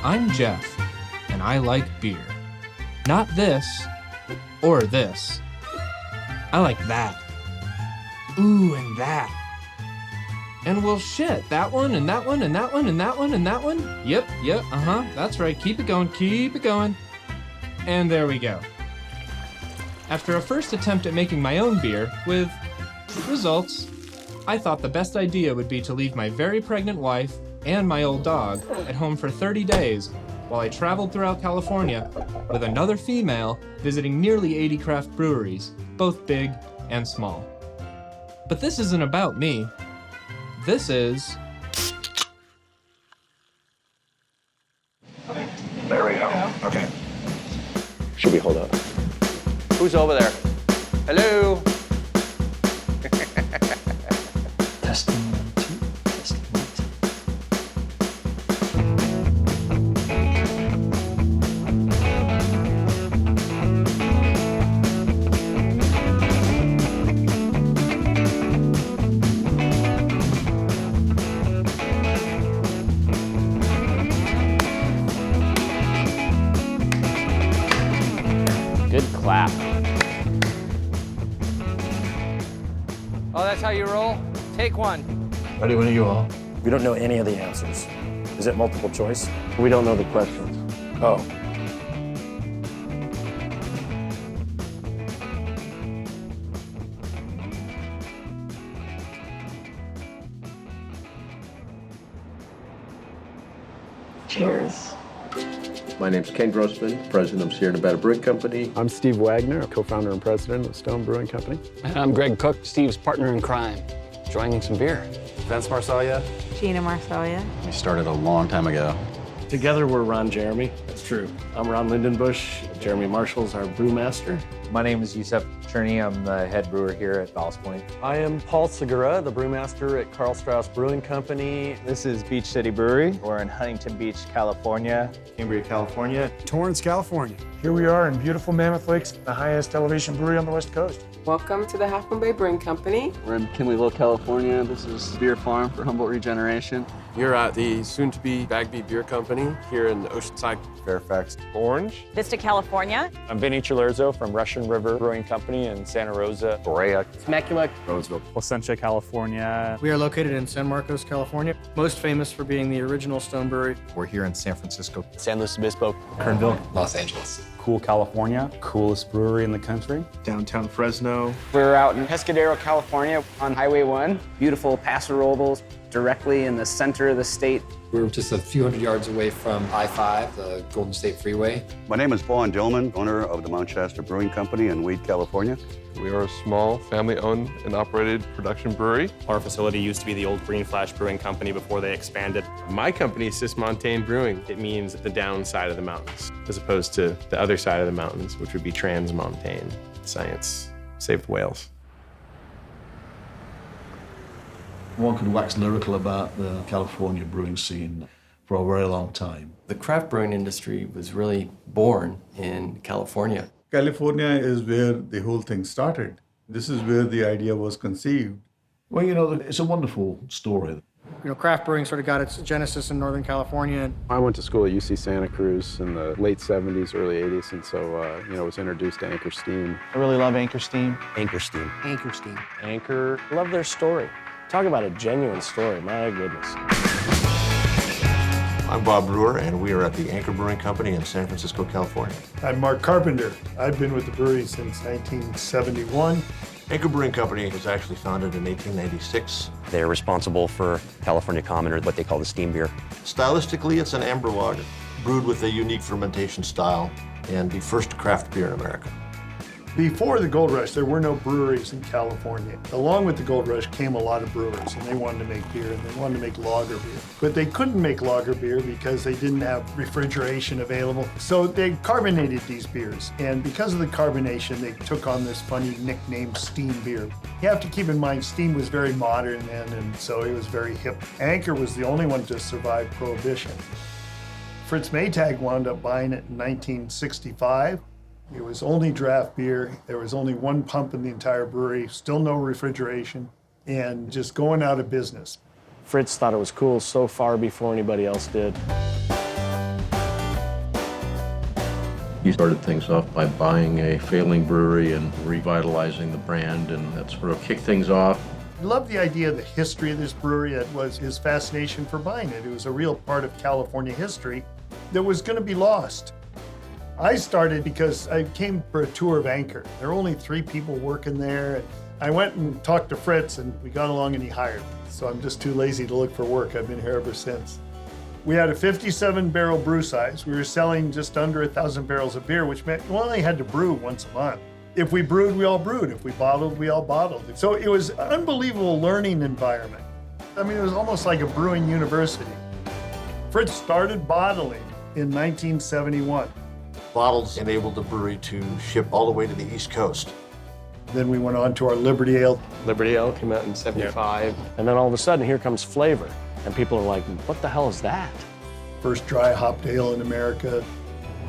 I'm Jeff, and I like beer. Not this, or this. I like that. Ooh, and that. And well, shit, that one, and that one, and that one, and that one, and that one. Yep, that's right, keep it going. And there we go. After a first attempt at making my own beer, with results, I thought the best idea would be to leave my very pregnant wife and my old dog at home for 30 days while I traveled throughout California with another female visiting nearly 80 craft breweries, both big and small. But this isn't about me. This is... There we go. Okay. Should we hold up? Who's over there? Hello? Testing 1, 2. Testing 1, 2. Good clap. Oh, that's how you roll? Take one. Ready when you are. We don't know any of the answers. Is it multiple choice? We don't know the questions. Oh. Cheers. My name's Ken Grossman, president of Sierra Nevada Brewing Company. I'm Steve Wagner, co-founder and president of Stone Brewing Company. And I'm Greg Cook, Steve's partner in crime, joining some beer. Vince Marsalia. Gina Marsalia. We started a long time ago. Together, we're Ron Jeremy. That's true. I'm Ron Lindenbush. Jeremy Marshall's our brewmaster. My name is Yusef Cherny. I'm the head brewer here at Ballast Point. I am Paul Segura, the brewmaster at Carl Strauss Brewing Company. This is Beach City Brewery. We're in Huntington Beach, California. Cambria, California. Torrance, California. Here we are in beautiful Mammoth Lakes, the highest elevation brewery on the West Coast. Welcome to the Half Moon Bay Brewing Company. We're in Kimleyville, California. This is Beer Farm for Humboldt Regeneration. You're at the soon-to-be Bagby Beer Company here in Oceanside, Fairfax, Orange. Vista, California. I'm Vinny Cilerzo from Russian River Brewing Company in Santa Rosa. Brea. Temecula. Roseville. Placentia, California. We are located in San Marcos, California, most famous for being the original Stone Brewery. We're here in San Francisco. San Luis Obispo. Kernville. Los Angeles. Cool, California. Coolest brewery in the country. Downtown Fresno. We're out in Pescadero, California on Highway 1. Beautiful Paso Robles, directly in the center of the state. We're just a few hundred yards away from I-5, the Golden State Freeway. My name is Vaughn Dillman, owner of the Mount Shasta Brewing Company in Weed, California. We are a small, family-owned and operated production brewery. Our facility used to be the old Green Flash Brewing Company before they expanded. My company is Cismontane Brewing. It means the down side of the mountains, as opposed to the other side of the mountains, which would be transmontane. Science saved whales. One could wax lyrical about the California brewing scene for a very long time. The craft brewing industry was really born in California. California is where the whole thing started. This is where the idea was conceived. Well, you know, it's a wonderful story. You know, craft brewing sort of got its genesis in Northern California. I went to school at UC Santa Cruz in the late 70s, early 80s, and so, was introduced to Anchor Steam. I really love Anchor Steam. Anchor Steam. Anchor Steam. Anchor. Love their story. Talk about a genuine story, my goodness. I'm Bob Brewer, and we are at the Anchor Brewing Company in San Francisco, California. I'm Mark Carpenter. I've been with the brewery since 1971. Anchor Brewing Company was actually founded in 1896. They're responsible for California Common, or what they call the steam beer. Stylistically, it's an amber lager, brewed with a unique fermentation style, and the first craft beer in America. Before the gold rush, there were no breweries in California. Along with the gold rush came a lot of brewers, and they wanted to make beer, and they wanted to make lager beer. But they couldn't make lager beer because they didn't have refrigeration available. So they carbonated these beers, and because of the carbonation, they took on this funny nickname, steam beer. You have to keep in mind, steam was very modern then, and so it was very hip. Anchor was the only one to survive Prohibition. Fritz Maytag wound up buying it in 1965. It was only draft beer. There was only one pump in the entire brewery, still no refrigeration, and just going out of business. Fritz thought it was cool so far before anybody else did. He started things off by buying a failing brewery and revitalizing the brand, and that sort of kicked things off. I love the idea of the history of this brewery. That was his fascination for buying it. It was a real part of California history that was going to be lost. I started because I came for a tour of Anchor. There were only 3 people working there. And I went and talked to Fritz, and we got along, and he hired me. So I'm just too lazy to look for work. I've been here ever since. We had a 57-barrel brew size. We were selling just under 1,000 barrels of beer, which meant we only had to brew once a month. If we brewed, we all brewed. If we bottled, we all bottled. So it was an unbelievable learning environment. I mean, it was almost like a brewing university. Fritz started bottling in 1971. Bottles enabled the brewery to ship all the way to the East Coast. Then we went on to our Liberty Ale. Liberty Ale came out in 75. And then all of a sudden, here comes Flavor. And people are like, what the hell is that? First dry hopped ale in America.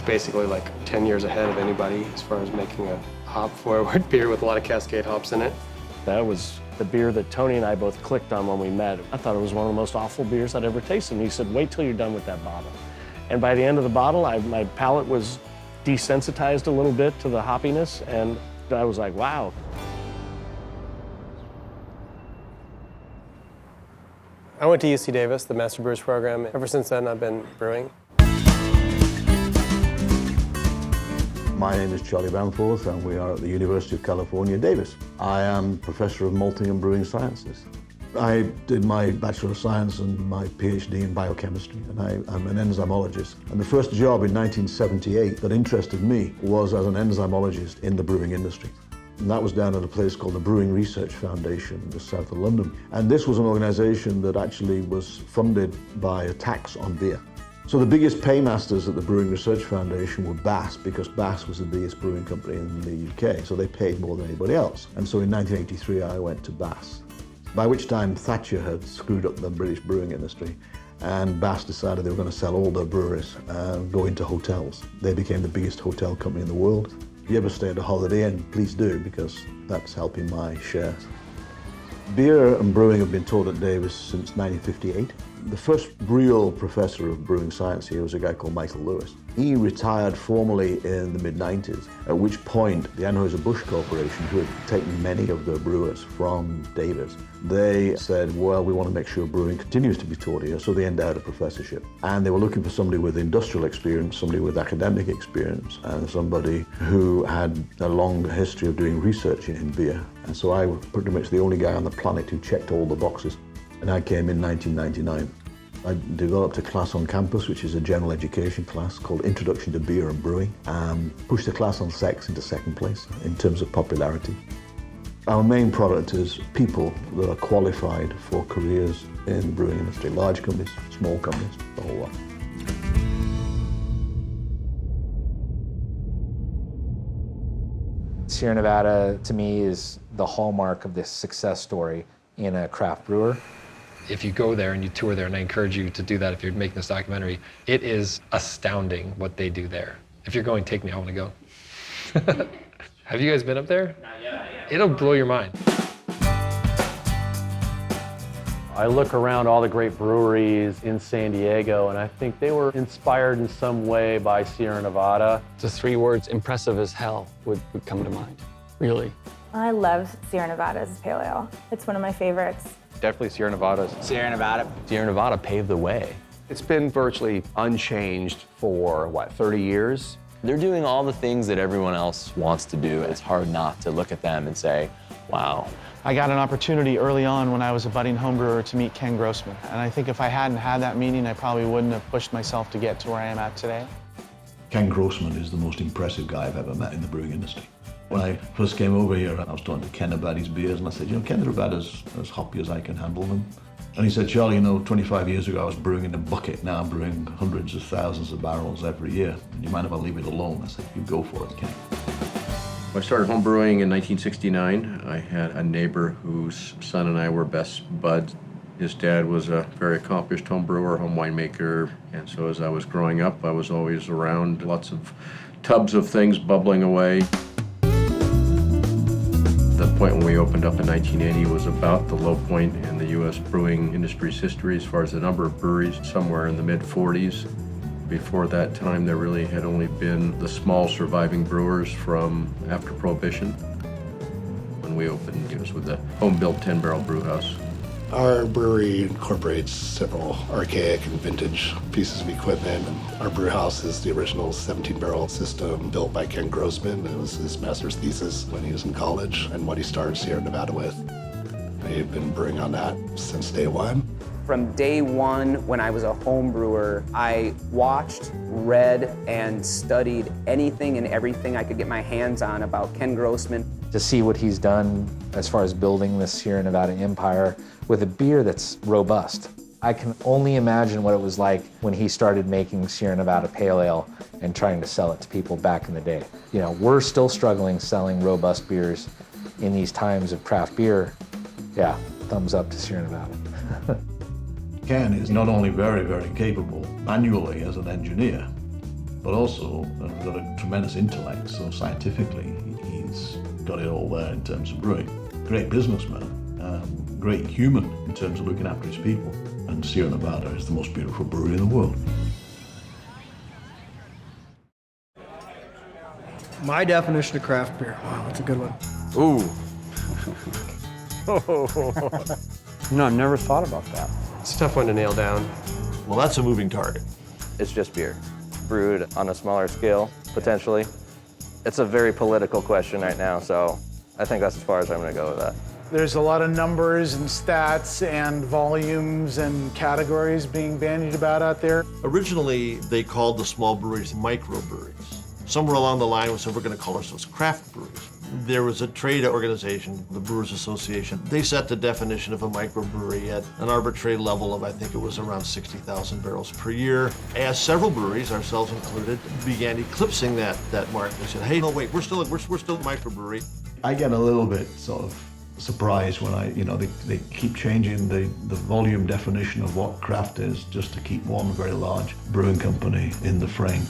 Basically like 10 years ahead of anybody as far as making a hop-forward beer with a lot of Cascade hops in it. That was the beer that Tony and I both clicked on when we met. I thought it was one of the most awful beers I'd ever tasted. And he said, wait till you're done with that bottle. And by the end of the bottle, my palate was desensitized a little bit to the hoppiness, and I was like, wow. I went to UC Davis, the Master Brewers program. Ever since then, I've been brewing. My name is Charlie Bamforth, and we are at the University of California, Davis. I am Professor of Malting and Brewing Sciences. I did my Bachelor of Science and my PhD in biochemistry, and I'm an enzymologist. And the first job in 1978 that interested me was as an enzymologist in the brewing industry. And that was down at a place called the Brewing Research Foundation, just south of London. And this was an organization that actually was funded by a tax on beer. So the biggest paymasters at the Brewing Research Foundation were Bass, because Bass was the biggest brewing company in the UK, so they paid more than anybody else. And so in 1983, I went to Bass, by which time Thatcher had screwed up the British brewing industry, and Bass decided they were going to sell all their breweries and go into hotels. They became the biggest hotel company in the world. If you ever stay at a Holiday Inn, please do, because that's helping my shares. Beer and brewing have been taught at Davis since 1958. The first real professor of brewing science here was a guy called Michael Lewis. He retired formally in the mid-90s, at which point the Anheuser-Busch Corporation, who had taken many of their brewers from Davis, they said, well, we want to make sure brewing continues to be taught here, so they endowed a professorship. And they were looking for somebody with industrial experience, somebody with academic experience, and somebody who had a long history of doing research in beer. And so I was pretty much the only guy on the planet who checked all the boxes. And I came in 1999. I developed a class on campus, which is a general education class called Introduction to Beer and Brewing, and pushed the class on sex into second place in terms of popularity. Our main product is people that are qualified for careers in the brewing industry, large companies, small companies, the whole lot. Sierra Nevada, to me, is the hallmark of this success story in a craft brewer. If you go there and you tour there, and I encourage you to do that if you're making this documentary, it is astounding what they do there. If you're going, take me, I want to go. Have you guys been up there? Not yet. It'll blow your mind. I look around all the great breweries in San Diego, and I think they were inspired in some way by Sierra Nevada. The 3 words, impressive as hell, would come to mind, really. I love Sierra Nevada's pale ale. It's one of my favorites. Definitely Sierra Nevada's. Sierra Nevada. Sierra Nevada paved the way. It's been virtually unchanged for, 30 years? They're doing all the things that everyone else wants to do. It's hard not to look at them and say, wow. I got an opportunity early on when I was a budding homebrewer to meet Ken Grossman. And I think if I hadn't had that meeting, I probably wouldn't have pushed myself to get to where I am at today. Ken Grossman is the most impressive guy I've ever met in the brewing industry. When I first came over here, I was talking to Ken about his beers, and I said, Ken, they're about as hoppy as I can handle them. And he said, Charlie, 25 years ago I was brewing in a bucket. Now I'm brewing hundreds of thousands of barrels every year. Do you mind if I leave it alone? I said, you go for it, Ken. I started home brewing in 1969. I had a neighbor whose son and I were best buds. His dad was a very accomplished home brewer, home winemaker, and so as I was growing up, I was always around lots of tubs of things bubbling away. The point when we opened up in 1980 was about the low point in the U.S. brewing industry's history as far as the number of breweries, somewhere in the mid-40s. Before that time, there really had only been the small surviving brewers from after Prohibition. When we opened, it was with the home-built 10-barrel brew house. Our brewery incorporates several archaic and vintage pieces of equipment. Our brew house is the original 17-barrel system built by Ken Grossman. It was his master's thesis when he was in college and what he started Sierra Nevada with. They've been brewing on that since day one. From day one, when I was a home brewer, I watched, read, and studied anything and everything I could get my hands on about Ken Grossman. To see what he's done as far as building this Sierra Nevada empire with a beer that's robust. I can only imagine what it was like when he started making Sierra Nevada Pale Ale and trying to sell it to people back in the day. You know, we're still struggling selling robust beers in these times of craft beer. Yeah, thumbs up to Sierra Nevada. Ken is not only very, very capable manually as an engineer, but also got a tremendous intellect. So scientifically, he's got it all there in terms of brewing. Great businessman, great human in terms of looking after his people. And Sierra Nevada is the most beautiful brewery in the world. My definition of craft beer. Wow, that's a good one. Ooh. No, I've never thought about that. It's a tough one to nail down. Well, that's a moving target. It's just beer, brewed on a smaller scale, potentially. It's a very political question right now, so I think that's as far as I'm gonna go with that. There's a lot of numbers and stats and volumes and categories being bandied about out there. Originally, they called the small breweries microbreweries. Somewhere along the line, we said we're going to call ourselves craft breweries. There was a trade organization, the Brewers Association. They set the definition of a microbrewery at an arbitrary level of, I think it was around 60,000 barrels per year. As several breweries, ourselves included, began eclipsing that mark. They said, hey, no, wait, we're still a microbrewery. I get a little bit sort of surprised when they keep changing the volume definition of what craft is just to keep one very large brewing company in the frame.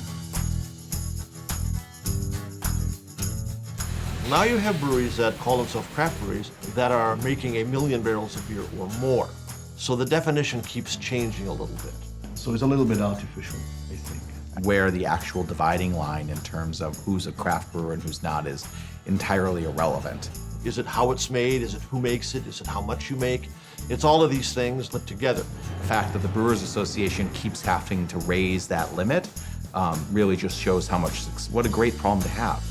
Now you have breweries that call themselves craft breweries that are making 1 million barrels of beer or more. So the definition keeps changing a little bit. So it's a little bit artificial, I think. Where the actual dividing line in terms of who's a craft brewer and who's not is entirely irrelevant. Is it how it's made? Is it who makes it? Is it how much you make? It's all of these things put together. The fact that the Brewers Association keeps having to raise that limit really just shows what a great problem to have.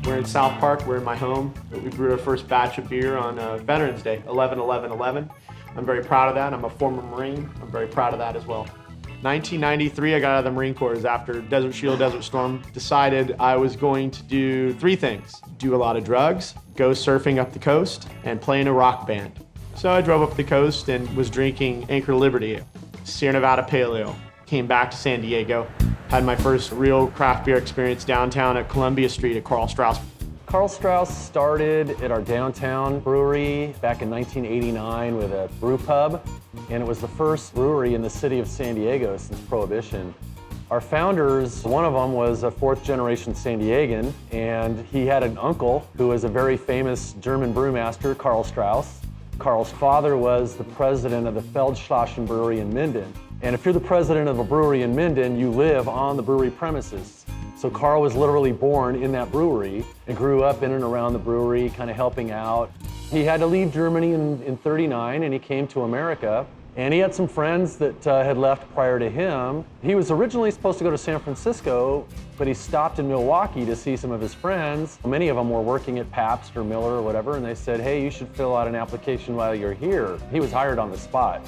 We're in South Park, we're in my home. We brewed our first batch of beer on Veterans Day, 11/11/11. I'm very proud of that. I'm a former Marine. I'm very proud of that as well. 1993, I got out of the Marine Corps after Desert Shield, Desert Storm. Decided I was going to do 3 things. Do a lot of drugs, go surfing up the coast, and play in a rock band. So I drove up the coast and was drinking Anchor Liberty, Sierra Nevada Pale Ale. Came back to San Diego, had my first real craft beer experience downtown at Columbia Street at Karl Strauss. Karl Strauss started at our downtown brewery back in 1989 with a brew pub, and it was the first brewery in the city of San Diego since Prohibition. Our founders, one of them was a 4th generation San Diegan, and he had an uncle who was a very famous German brewmaster, Karl Strauss. Karl's father was the president of the Feldschlossen Brewery in Minden. And if you're the president of a brewery in Minden, you live on the brewery premises. So Karl was literally born in that brewery and grew up in and around the brewery, kind of helping out. He had to leave Germany in 39 and he came to America. And he had some friends that had left prior to him. He was originally supposed to go to San Francisco, but he stopped in Milwaukee to see some of his friends. Many of them were working at Pabst or Miller or whatever, and they said, hey, you should fill out an application while you're here. He was hired on the spot.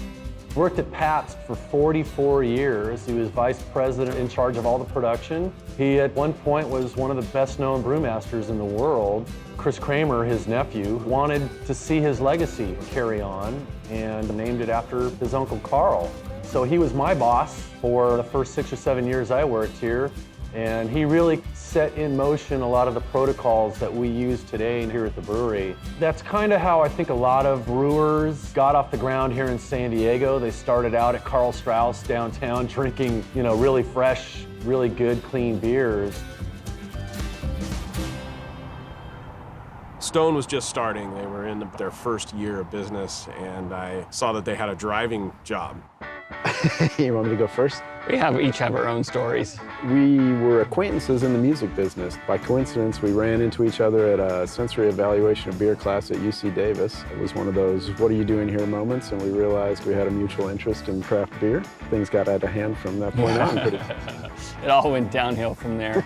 Worked at Pabst for 44 years. He was vice president in charge of all the production. He at one point was one of the best known brewmasters in the world. Chris Kramer, his nephew, wanted to see his legacy carry on and named it after his uncle Karl. So he was my boss for the first 6 or 7 years I worked here. And he really set in motion a lot of the protocols that we use today here at the brewery. That's kind of how I think a lot of brewers got off the ground here in San Diego. They started out at Karl Strauss downtown drinking, really fresh, really good, clean beers. Stone was just starting. They were in their first year of business, and I saw that they had a driving job. You want me to go first? We each have our own stories. We were acquaintances in the music business. By coincidence, we ran into each other at a sensory evaluation of beer class at UC Davis. It was one of those, what are you doing here moments, and we realized we had a mutual interest in craft beer. Things got out of hand from that point on. It all went downhill from there.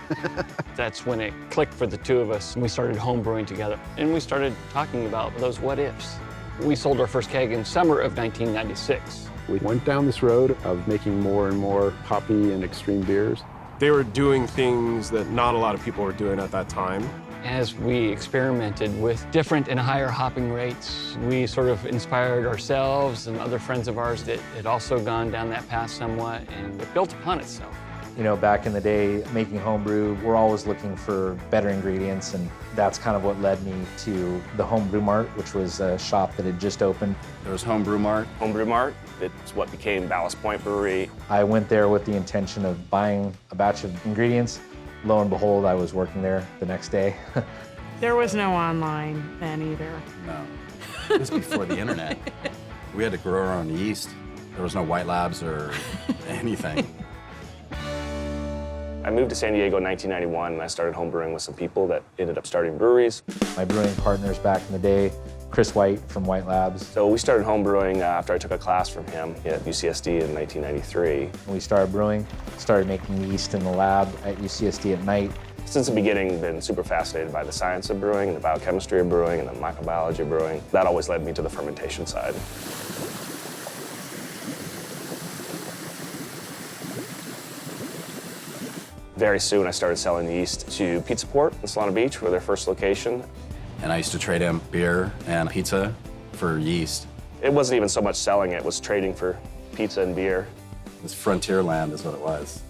That's when it clicked for the two of us, and we started homebrewing together. And we started talking about those what ifs. We sold our first keg in summer of 1996. We went down this road of making more and more hoppy and extreme beers. They were doing things that not a lot of people were doing at that time. As we experimented with different and higher hopping rates, we sort of inspired ourselves and other friends of ours that had also gone down that path somewhat, and it built upon itself. You know, back in the day, making homebrew, we're always looking for better ingredients, and that's kind of what led me to the Homebrew Mart, which was a shop that had just opened. There was Homebrew Mart. Homebrew Mart, it's what became Ballast Point Brewery. I went there with the intention of buying a batch of ingredients. Lo and behold, I was working there the next day. There was no online then either. No, it was before the internet. We had to grow our own yeast. There was no White Labs or anything. I moved to San Diego in 1991, and I started homebrewing with some people that ended up starting breweries. My brewing partners back in the day, Chris White from White Labs. So we started homebrewing after I took a class from him at UCSD in 1993. We started brewing, started making yeast in the lab at UCSD at night. Since the beginning, I've been super fascinated by the science of brewing, and the biochemistry of brewing, and the microbiology of brewing. That always led me to the fermentation side. Very soon, I started selling the yeast to Pizza Port in Solana Beach for their first location. And I used to trade in beer and pizza for yeast. It wasn't even so much selling it was trading for pizza and beer. This frontier land is what it was.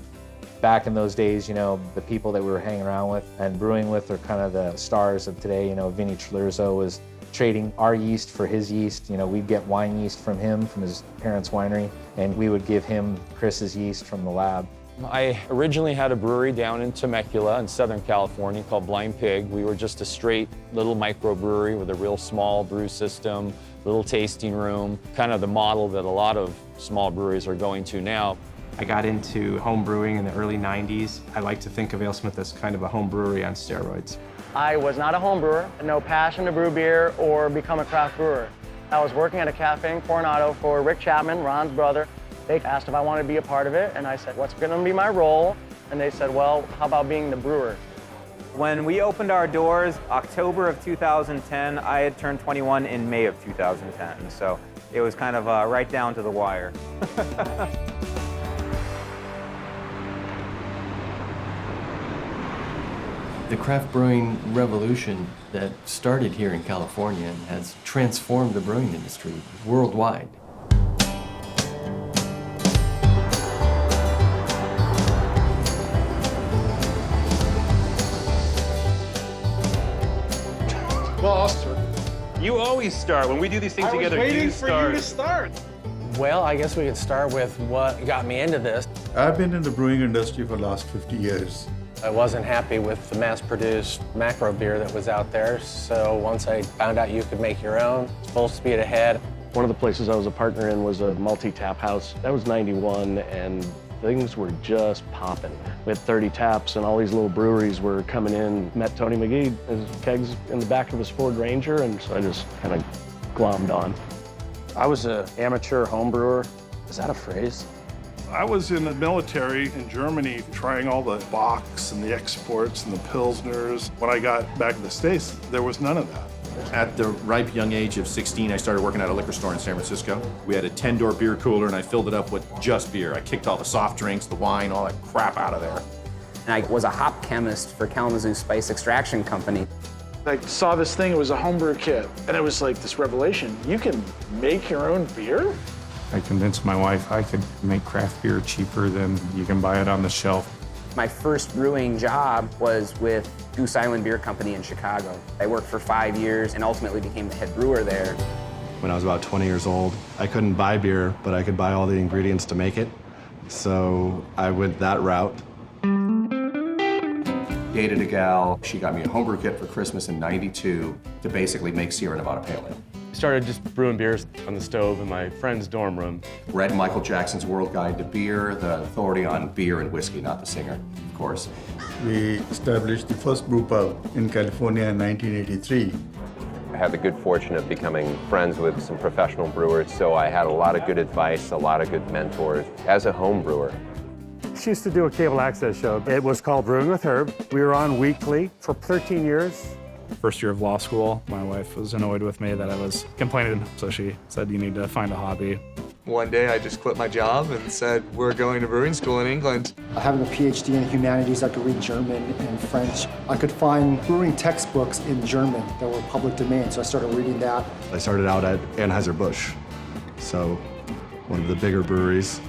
Back in those days, you know, the people that we were hanging around with and brewing with are kind of the stars of today. You know, Vinny Trelurzo was trading our yeast for his yeast. You know, we'd get wine yeast from him, from his parents' winery, and we would give him Chris's yeast from the lab. I originally had a brewery down in Temecula in Southern California called Blind Pig. We were just a straight little microbrewery with a real small brew system, little tasting room, kind of the model that a lot of small breweries are going to now. I got into home brewing in the early 90s. I like to think of AleSmith as kind of a home brewery on steroids. I was not a home brewer, no passion to brew beer or become a craft brewer. I was working at a cafe in Coronado for Rick Chapman, Ron's brother. They asked if I wanted to be a part of it, and I said, what's gonna be my role? And they said, well, how about being the brewer? When we opened our doors, October of 2010, I had turned 21 in May of 2010, so it was kind of right down to the wire. The craft brewing revolution that started here in California has transformed the brewing industry worldwide. Well, I'll start. You always start. When we do these things together, you start. I was waiting for you to start. Well, I guess we could start with what got me into this. I've been in the brewing industry for the last 50 years. I wasn't happy with the mass-produced macro beer that was out there, so once I found out you could make your own, full speed ahead. One of the places I was a partner in was a multi-tap house. That was 91, and things were just popping. We had 30 taps, and all these little breweries were coming in. Met Tony McGee, his kegs in the back of his Ford Ranger, and so I just kind of glommed on. I was an amateur home brewer. Is that a phrase? I was in the military in Germany trying all the Bocks and the exports and the Pilsners. When I got back to the States, there was none of that. At the ripe young age of 16, I started working at a liquor store in San Francisco. We had a 10-door beer cooler, and I filled it up with just beer. I kicked all the soft drinks, the wine, all that crap out of there. And I was a hop chemist for Kalamazoo Spice Extraction Company. I saw this thing, it was a homebrew kit, and it was like this revelation. You can make your own beer? I convinced my wife I could make craft beer cheaper than you can buy it on the shelf. My first brewing job was with Goose Island Beer Company in Chicago. I worked for 5 years and ultimately became the head brewer there. When I was about 20 years old, I couldn't buy beer, but I could buy all the ingredients to make it. So I went that route. dated a gal. She got me a homebrew kit for Christmas in '92 to basically make Sierra Nevada Pale Ale. Started just brewing beers on the stove in my friend's dorm room. Read Michael Jackson's World Guide to Beer, the authority on beer and whiskey, not the singer, of course. We established the first brew pub in California in 1983. I had the good fortune of becoming friends with some professional brewers, so I had a lot of good advice, a lot of good mentors as a home brewer. She used to do a cable access show. It was called Brewing with Herb. We were on weekly for 13 years. First year of law school, my wife was annoyed with me that I was complaining, so she said, you need to find a hobby. One day I just quit my job and said, we're going to brewing school in England. Having a PhD in humanities, I could read German and French. I could find brewing textbooks in German that were public domain, so I started reading that. I started out at Anheuser-Busch, so one of the bigger breweries.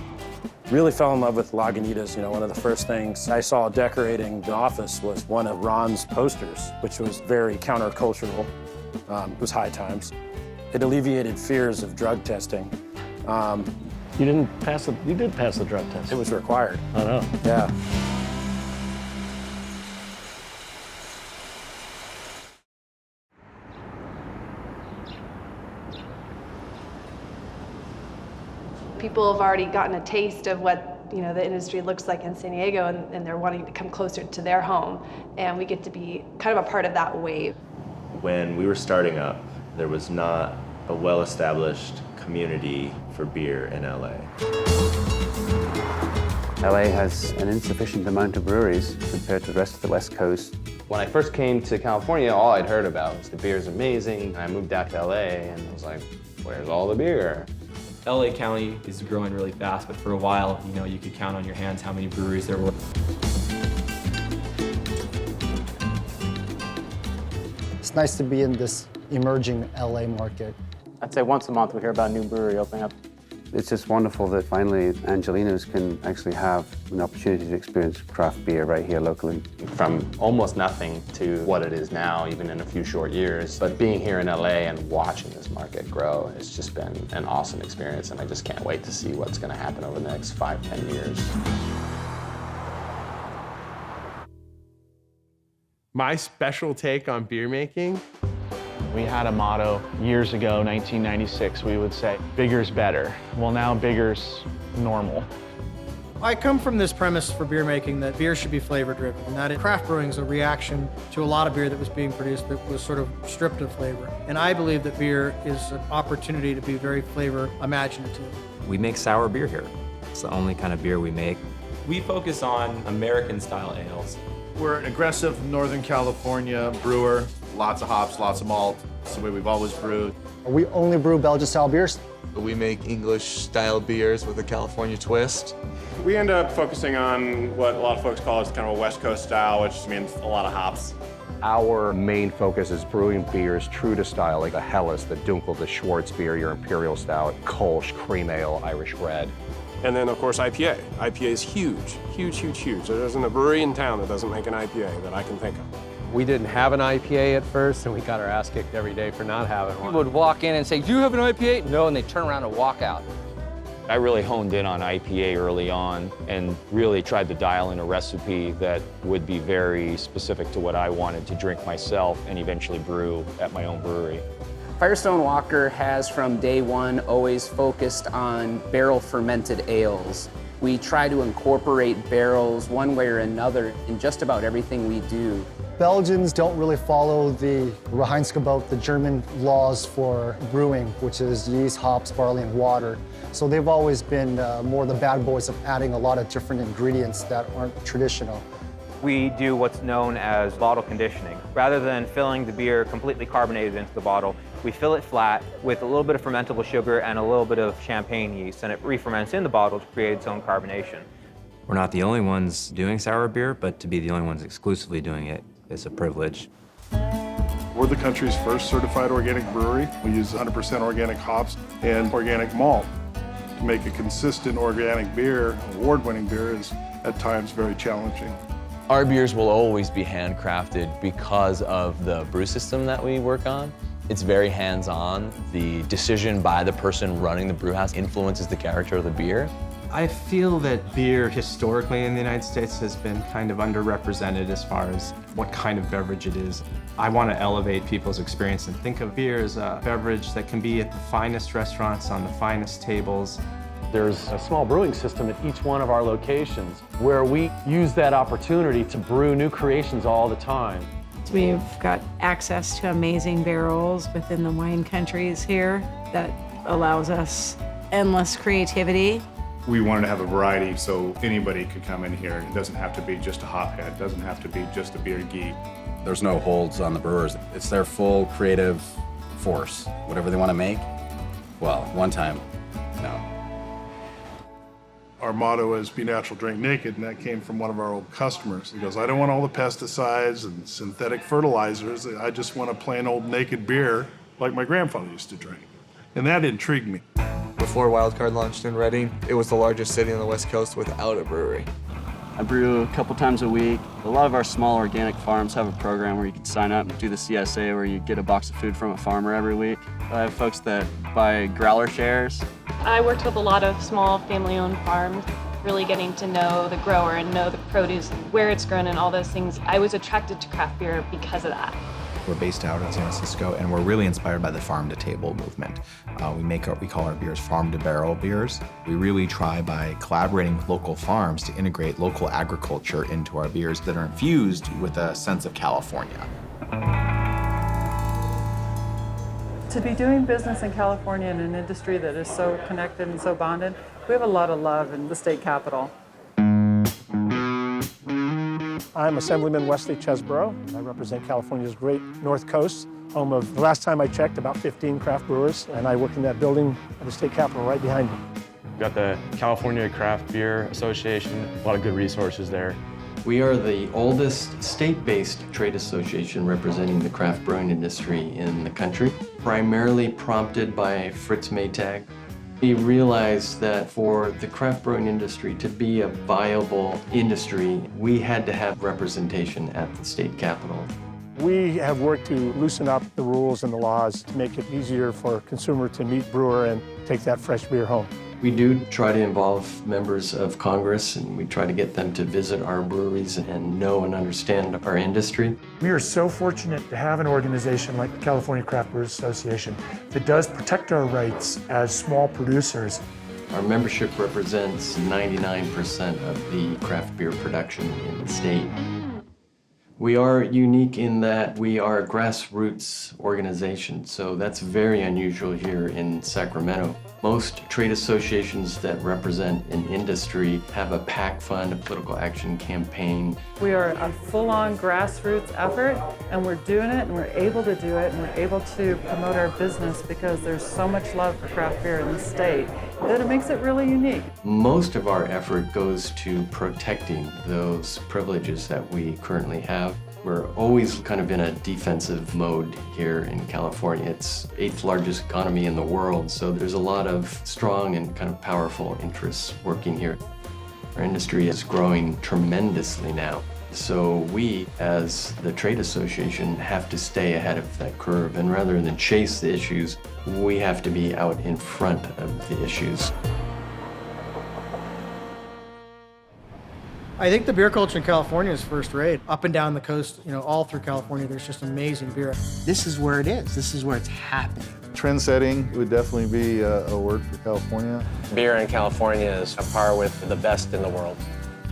Really fell in love with Lagunitas. You know, one of the first things I saw decorating the office was one of Ron's posters, which was very countercultural. It was high times. It alleviated fears of drug testing. You did pass the drug test. It was required. I know. Yeah. People have already gotten a taste of what the industry looks like in San Diego, and they're wanting to come closer to their home, and we get to be kind of a part of that wave. When we were starting up, there was not a well-established community for beer in LA. LA has an insufficient amount of breweries compared to the rest of the West Coast. When I first came to California, all I'd heard about was the beer's amazing. I moved out to LA and I was like, where's all the beer? LA County is growing really fast, but for a while, you could count on your hands how many breweries there were. It's nice to be in this emerging LA market. I'd say once a month we hear about a new brewery opening up. It's just wonderful that finally Angelinos can actually have an opportunity to experience craft beer right here locally. From almost nothing to what it is now, even in a few short years. But being here in LA and watching this market grow has just been an awesome experience, and I just can't wait to see what's going to happen over the next 5-10 years. My special take on beer making, we had a motto years ago, 1996, we would say, bigger's better. Well, now bigger's normal. I come from this premise for beer making that beer should be flavor driven, and that craft brewing is a reaction to a lot of beer that was being produced that was sort of stripped of flavor. And I believe that beer is an opportunity to be very flavor imaginative. We make sour beer here. It's the only kind of beer we make. We focus on American-style ales. We're an aggressive Northern California brewer. Lots of hops, lots of malt. It's the way we've always brewed. We only brew Belgian-style beers. We make English-style beers with a California twist. We end up focusing on what a lot of folks call as kind of a West Coast style, which means a lot of hops. Our main focus is brewing beers true to style, like the Helles, the Dunkel, the Schwarzbier, your Imperial Stout, Kolsch, Cream Ale, Irish Red. And then, of course, IPA. IPA is huge, huge, huge, huge. There isn't a brewery in town that doesn't make an IPA that I can think of. We didn't have an IPA at first, and we got our ass kicked every day for not having one. People would walk in and say, do you have an IPA? No, and they turn around and walk out. I really honed in on IPA early on and really tried to dial in a recipe that would be very specific to what I wanted to drink myself and eventually brew at my own brewery. Firestone Walker has from day one always focused on barrel fermented ales. We try to incorporate barrels one way or another in just about everything we do. Belgians don't really follow the Reinheitsgebot, the German laws for brewing, which is yeast, hops, barley, and water. So they've always been more the bad boys of adding a lot of different ingredients that aren't traditional. We do what's known as bottle conditioning. Rather than filling the beer completely carbonated into the bottle, we fill it flat with a little bit of fermentable sugar and a little bit of champagne yeast, and it re-ferments in the bottle to create its own carbonation. We're not the only ones doing sour beer, but to be the only ones exclusively doing it is a privilege. We're the country's first certified organic brewery. We use 100% organic hops and organic malt. To make a consistent organic beer, award-winning beer, is at times very challenging. Our beers will always be handcrafted because of the brew system that we work on. It's very hands-on. The decision by the person running the brew house influences the character of the beer. I feel that beer historically in the United States has been kind of underrepresented as far as what kind of beverage it is. I want to elevate people's experience and think of beer as a beverage that can be at the finest restaurants, on the finest tables. There's a small brewing system at each one of our locations where we use that opportunity to brew new creations all the time. We've got access to amazing barrels within the wine countries here that allows us endless creativity. We wanted to have a variety so anybody could come in here. It doesn't have to be just a hophead, it doesn't have to be just a beer geek. There's no holds on the brewers. It's their full creative force. Whatever they want to make, well, one time, no. Our motto is be natural, drink naked, and that came from one of our old customers. He goes, I don't want all the pesticides and synthetic fertilizers. I just want a plain old naked beer like my grandfather used to drink. And that intrigued me. Before Wildcard launched in Reading, it was the largest city on the West Coast without a brewery. I brew a couple times a week. A lot of our small organic farms have a program where you can sign up and do the CSA where you get a box of food from a farmer every week. I have folks that buy growler shares. I worked with a lot of small family-owned farms, really getting to know the grower and know the produce and where it's grown and all those things. I was attracted to craft beer because of that. We're based out in San Francisco, and we're really inspired by the farm-to-table movement. We call our beers farm-to-barrel beers. We really try by collaborating with local farms to integrate local agriculture into our beers that are infused with a sense of California. To be doing business in California in an industry that is so connected and so bonded, we have a lot of love in the state capital. I'm Assemblyman Wesley Chesborough. I represent California's great North Coast, home of, the last time I checked, about 15 craft brewers, and I work in that building at the state capitol right behind me. We've got the California Craft Beer Association, a lot of good resources there. We are the oldest state-based trade association representing the craft brewing industry in the country, primarily prompted by Fritz Maytag. We realized that for the craft brewing industry to be a viable industry, we had to have representation at the state capitol. We have worked to loosen up the rules and the laws to make it easier for a consumer to meet brewer and take that fresh beer home. We do try to involve members of Congress, and we try to get them to visit our breweries and know and understand our industry. We are so fortunate to have an organization like the California Craft Brewers Association that does protect our rights as small producers. Our membership represents 99% of the craft beer production in the state. We are unique in that we are a grassroots organization, so that's very unusual here in Sacramento. Most trade associations that represent an industry have a PAC fund, a political action campaign. We are a full-on grassroots effort, and we're doing it, and we're able to do it, and we're able to promote our business because there's so much love for craft beer in the state that it makes it really unique. Most of our effort goes to protecting those privileges that we currently have. We're always kind of in a defensive mode here in California. It's the 8th largest economy in the world, so there's a lot of strong and kind of powerful interests working here. Our industry is growing tremendously now. So we, as the trade association, have to stay ahead of that curve, and rather than chase the issues, we have to be out in front of the issues. I think the beer culture in California is first rate. Up and down the coast, all through California, there's just amazing beer. This is where it is. This is where it's happening. Trend-setting would definitely be a word for California. Beer in California is on par with the best in the world.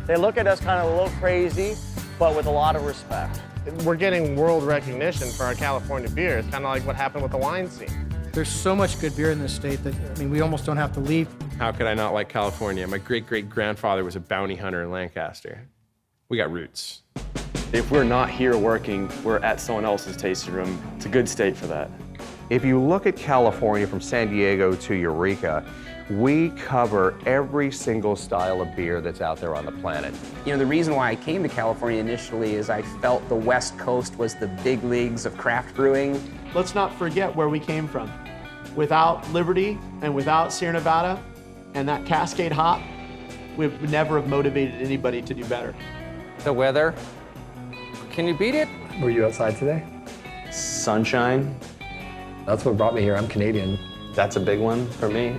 They look at us kind of a little crazy, but with a lot of respect. We're getting world recognition for our California beer. It's kind of like what happened with the wine scene. There's so much good beer in this state that, we almost don't have to leave. How could I not like California? My great-great-grandfather was a bounty hunter in Lancaster. We got roots. If we're not here working, we're at someone else's tasting room. It's a good state for that. If you look at California from San Diego to Eureka, we cover every single style of beer that's out there on the planet. The reason why I came to California initially is I felt the West Coast was the big leagues of craft brewing. Let's not forget where we came from. Without Liberty and without Sierra Nevada and that Cascade hop, we would never have motivated anybody to do better. The weather, can you beat it? Were you outside today? Sunshine. That's what brought me here. I'm Canadian. That's a big one for me.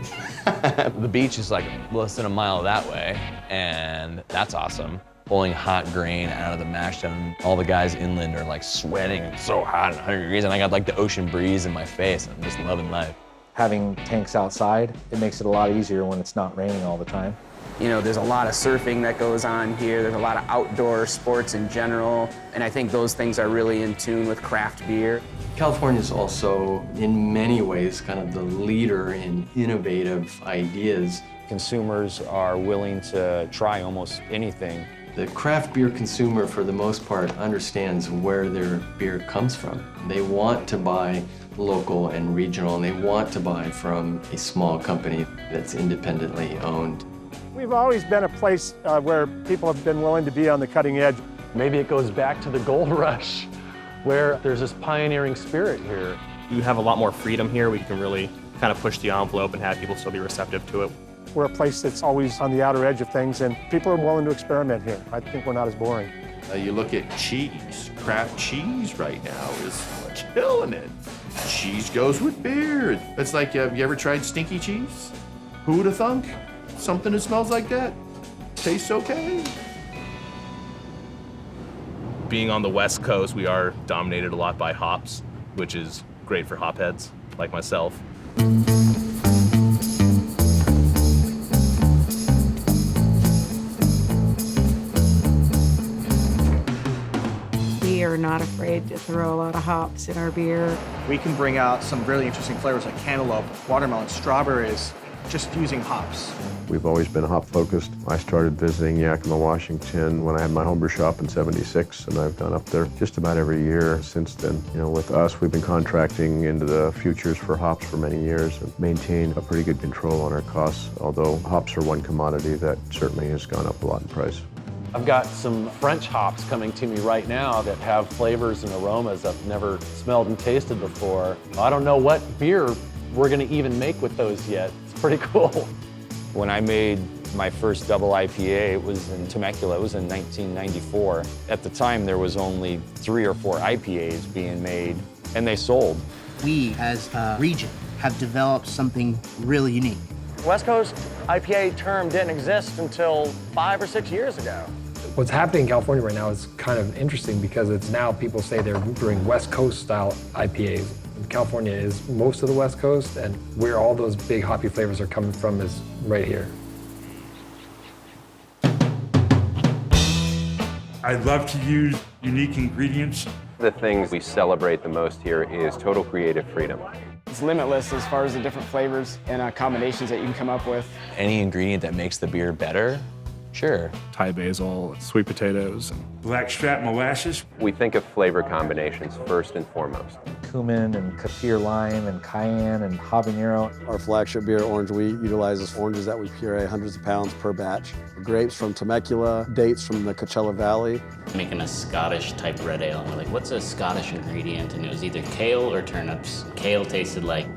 The beach is like less than a mile that way, and that's awesome. Pulling hot grain out of the mash tun. All the guys inland are like sweating. It's so hot and 100 degrees, and I got like the ocean breeze in my face. I'm just loving life. Having tanks outside, it makes it a lot easier when it's not raining all the time. You know, there's a lot of surfing that goes on here. There's a lot of outdoor sports in general, and I think those things are really in tune with craft beer. California is also, in many ways, kind of the leader in innovative ideas. Consumers are willing to try almost anything. The craft beer consumer, for the most part, understands where their beer comes from. They want to buy local and regional, and they want to buy from a small company that's independently owned. We've always been a place where people have been willing to be on the cutting edge. Maybe it goes back to the gold rush, where there's this pioneering spirit here. You have a lot more freedom here. We can really kind of push the envelope and have people still be receptive to it. We're a place that's always on the outer edge of things, and people are willing to experiment here. I think we're not as boring. You look at cheese. Craft cheese right now is killing it. Cheese goes with beer. It's like, have you ever tried stinky cheese? Who would have thunk? Something that smells like that tastes okay. Being on the West Coast, we are dominated a lot by hops, which is great for hopheads like myself. We are not afraid to throw a lot of hops in our beer. We can bring out some really interesting flavors like cantaloupe, watermelon, strawberries, just using hops. We've always been hop focused. I started visiting Yakima, Washington when I had my homebrew shop in '76, and I've done up there just about every year since then. You know, with us, we've been contracting into the futures for hops for many years and maintained a pretty good control on our costs, although hops are one commodity that certainly has gone up a lot in price. I've got some French hops coming to me right now that have flavors and aromas I've never smelled and tasted before. I don't know what beer we're gonna even make with those yet. It's pretty cool. When I made my first double IPA, it was in Temecula. It was in 1994. At the time, there was only 3 or 4 IPAs being made, and they sold. We, as a region, have developed something really unique. West Coast IPA term didn't exist until 5 or 6 years ago. What's happening in California right now is kind of interesting because it's now people say they're brewing West Coast style IPAs. California is most of the West Coast, and where all those big hoppy flavors are coming from is right here. I love to use unique ingredients. The things we celebrate the most here is total creative freedom. It's limitless as far as the different flavors and combinations that you can come up with. Any ingredient that makes the beer better, sure. Thai basil, sweet potatoes, and Blackstrap molasses. We think of flavor combinations first and foremost. Cumin and kaffir lime and cayenne and habanero. Our flagship beer, Orange Wheat, utilizes oranges that we puree hundreds of pounds per batch. Grapes from Temecula, dates from the Coachella Valley. Making a Scottish type red ale, and we're like, what's a Scottish ingredient? And it was either kale or turnips. Kale tasted like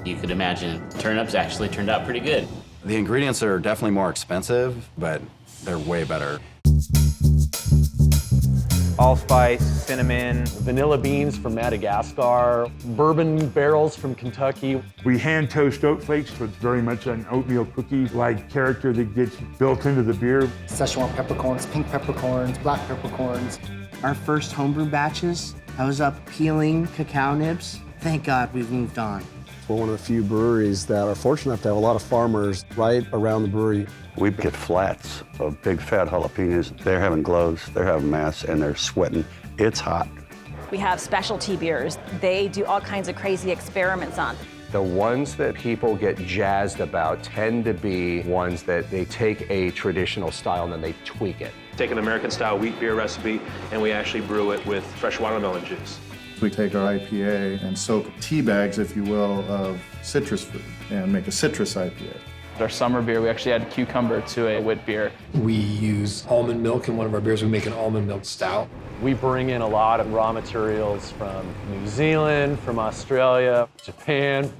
you could imagine. Turnips actually turned out pretty good. The ingredients are definitely more expensive, but they're way better. Allspice, cinnamon, vanilla beans from Madagascar, bourbon barrels from Kentucky. We hand toast oat flakes, so it's very much an oatmeal cookie-like character that gets built into the beer. Szechuan peppercorns, pink peppercorns, black peppercorns. Our first homebrew batches, I was up peeling cacao nibs. Thank God we've moved on. We're one of the few breweries that are fortunate enough to have a lot of farmers right around the brewery. We get flats of big fat jalapenos. They're having glows, they're having mass, and they're sweating. It's hot. We have specialty beers. They do all kinds of crazy experiments on. The ones that people get jazzed about tend to be ones that they take a traditional style and then they tweak it. Take an American-style wheat beer recipe, and we actually brew it with fresh watermelon juice. We take our IPA and soak tea bags, if you will, of citrus fruit and make a citrus IPA. Our summer beer, we actually add cucumber to a wit beer. We use almond milk in one of our beers. We make an almond milk stout. We bring in a lot of raw materials from New Zealand, from Australia, Japan.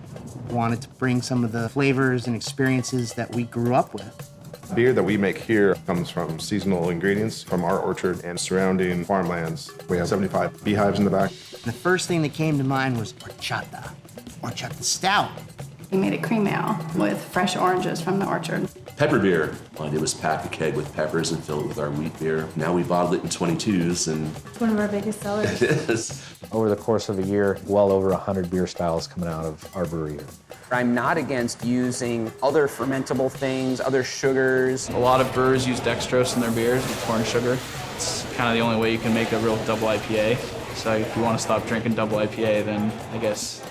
Wanted to bring some of the flavors and experiences that we grew up with. The beer that we make here comes from seasonal ingredients from our orchard and surrounding farmlands. We have 75 beehives in the back. The first thing that came to mind was horchata. Horchata stout. We made a cream ale with fresh oranges from the orchard. Pepper beer. It was packed a keg with peppers and filled with our wheat beer. Now we bottle it in 22s and It's one of our biggest sellers. it is. Over the course of a year, well over 100 beer styles coming out of our brewery here. I'm not against using other fermentable things, other sugars. A lot of brewers use dextrose in their beers with corn sugar. It's kind of the only way you can make a real double IPA. So if you want to stop drinking double IPA, then I guess,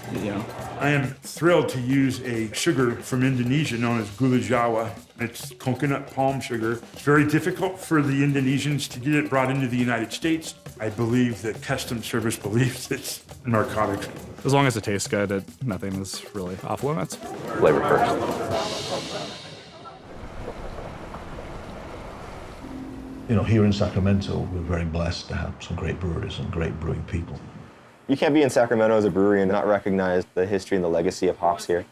I am thrilled to use a sugar from Indonesia known as gula Jawa. It's coconut palm sugar. It's very difficult for the Indonesians to get it brought into the United States. I believe that Customs Service believes it's narcotics. As long as it tastes good, nothing is really off limits. Flavor first. Here in Sacramento, we're very blessed to have some great breweries and great brewing people. You can't be in Sacramento as a brewery and not recognize the history and the legacy of hops here.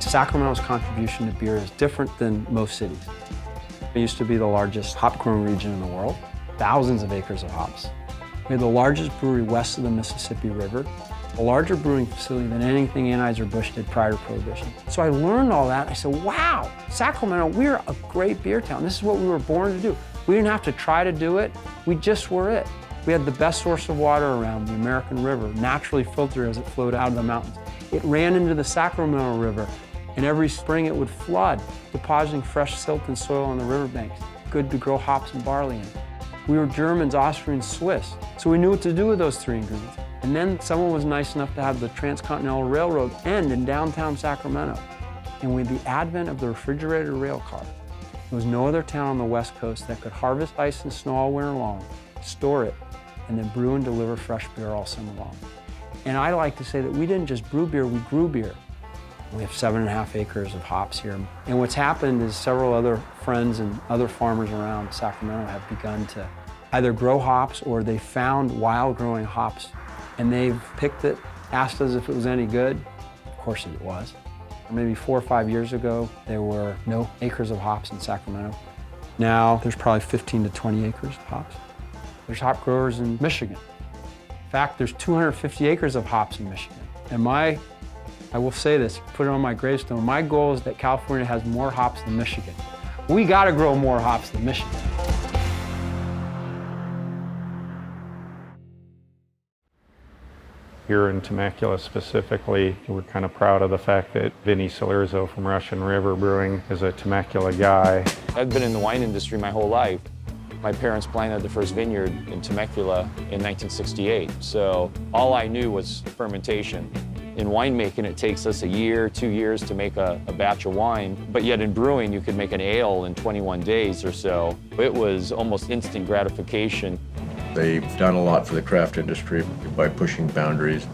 Sacramento's contribution to beer is different than most cities. It used to be the largest hop-growing region in the world, thousands of acres of hops. We had the largest brewery west of the Mississippi River, a larger brewing facility than anything Anheuser-Busch did prior to Prohibition. So I learned all that, and I said, wow, Sacramento, we're a great beer town. This is what we were born to do. We didn't have to try to do it, we just were it. We had the best source of water around, the American River, naturally filtered as it flowed out of the mountains. It ran into the Sacramento River, and every spring it would flood, depositing fresh silt and soil on the riverbanks, good to grow hops and barley in. We were Germans, Austrians, Swiss, so we knew what to do with those three ingredients. And then someone was nice enough to have the Transcontinental Railroad end in downtown Sacramento. And with the advent of the refrigerated rail car, there was no other town on the West Coast that could harvest ice and snow all winter long, store it, and then brew and deliver fresh beer all summer long. And I like to say that we didn't just brew beer, we grew beer. We have 7.5 acres of hops here. And what's happened is several other friends and other farmers around Sacramento have begun to either grow hops or they found wild growing hops and they've picked it, asked us if it was any good. Of course it was. Maybe 4 or 5 years ago, there were no acres of hops in Sacramento. Now there's probably 15 to 20 acres of hops. There's hop growers in Michigan. In fact, there's 250 acres of hops in Michigan. And I will say this, put it on my gravestone, my goal is that California has more hops than Michigan. We gotta grow more hops than Michigan. Here in Temecula specifically, we're kind of proud of the fact that Vinny Salerzo from Russian River Brewing is a Temecula guy. I've been in the wine industry my whole life. My parents planted the first vineyard in Temecula in 1968, so all I knew was fermentation. In winemaking, it takes us a year, 2 years to make a batch of wine, but yet in brewing, you could make an ale in 21 days or so. It was almost instant gratification. They've done a lot for the craft industry by pushing boundaries.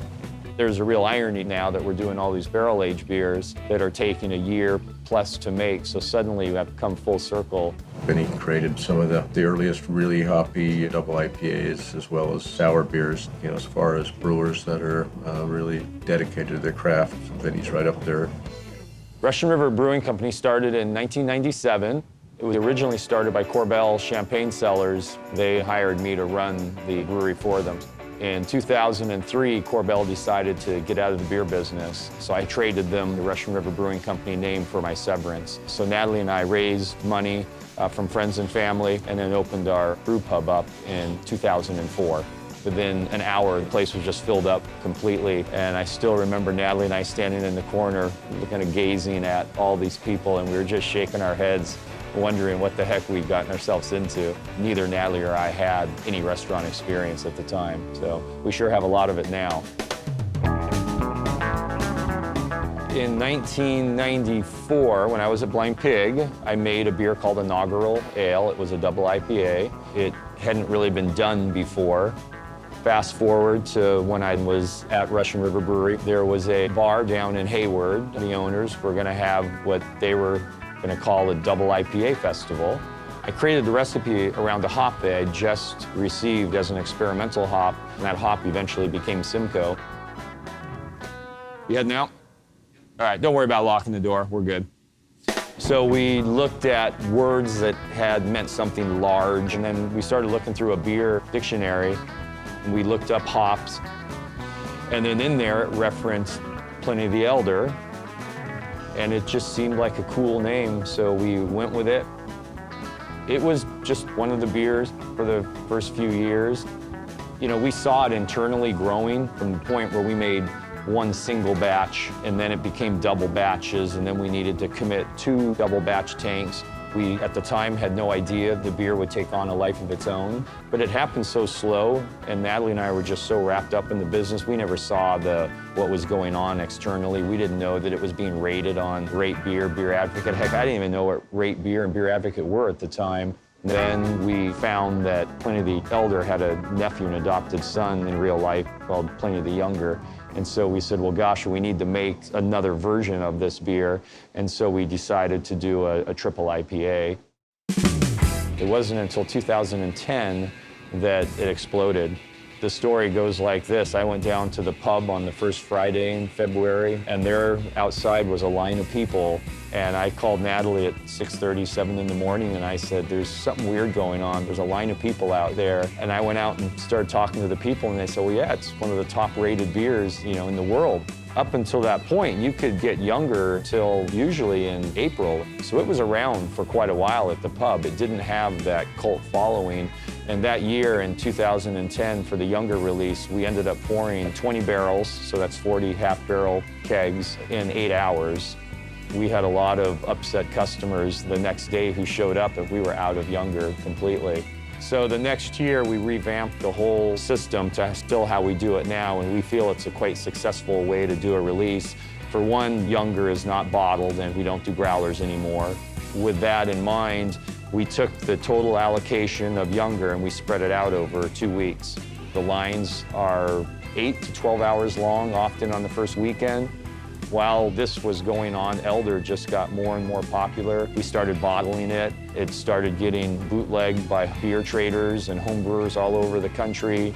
There's a real irony now that we're doing all these barrel-aged beers that are taking a year plus to make, so suddenly you have come full circle. Vinny created some of the earliest really hoppy double IPAs as well as sour beers, as far as brewers that are really dedicated to their craft. Vinny's right up there. Russian River Brewing Company started in 1997. It was originally started by Korbel Champagne Cellars. They hired me to run the brewery for them. In 2003, Korbel decided to get out of the beer business, so I traded them the Russian River Brewing Company name for my severance. So Natalie and I raised money from friends and family and then opened our brew pub up in 2004. Within an hour, the place was just filled up completely, and I still remember Natalie and I standing in the corner, kind of gazing at all these people, and we were just shaking our heads, wondering what the heck we'd gotten ourselves into. Neither Natalie or I had any restaurant experience at the time, so we sure have a lot of it now. In 1994, when I was at Blind Pig, I made a beer called Inaugural Ale. It was a double IPA. It hadn't really been done before. Fast forward to when I was at Russian River Brewery, there was a bar down in Hayward. The owners were gonna have what they were going to call a double IPA festival. I created the recipe around a hop that I just received as an experimental hop, and that hop eventually became Simcoe. You heading out? All right, don't worry about locking the door, we're good. So we looked at words that had meant something large, and then we started looking through a beer dictionary, and we looked up hops. And then in there, it referenced Pliny the Elder, and it just seemed like a cool name, so we went with it. It was just one of the beers for the first few years. You know, we saw it internally growing from the point where we made one single batch, and then it became double batches, and then we needed to commit 2 double batch tanks. We, at the time, had no idea the beer would take on a life of its own, but it happened so slow, and Natalie and I were just so wrapped up in the business, we never saw what was going on externally. We didn't know that it was being rated on Rate Beer, Beer Advocate. Heck, I didn't even know what Rate Beer and Beer Advocate were at the time. Then we found that Pliny the Elder had a nephew and adopted son in real life called Pliny the Younger. And so we said, well, gosh, we need to make another version of this beer. And so we decided to do a triple IPA. It wasn't until 2010 that it exploded. The story goes like this. I went down to the pub on the first Friday in February, and there outside was a line of people. And I called Natalie at 6:30, 7 in the morning, and I said, there's something weird going on. There's a line of people out there. And I went out and started talking to the people, and they said, well, yeah, it's one of the top-rated beers, you know, in the world. Up until that point, you could get Younger till usually in April. So it was around for quite a while at the pub. It didn't have that cult following. And that year, in 2010, for the Younger release, we ended up pouring 20 barrels, so that's 40 half-barrel kegs, in 8 hours. We had a lot of upset customers the next day who showed up and we were out of Younger completely. So the next year, we revamped the whole system to still how we do it now, and we feel it's a quite successful way to do a release. For one, Younger is not bottled, and we don't do growlers anymore. With that in mind, we took the total allocation of Younger and we spread it out over 2 weeks. The lines are 8 to 12 hours long, often on the first weekend. While this was going on, Elder just got more and more popular. We started bottling it. It started getting bootlegged by beer traders and home brewers all over the country.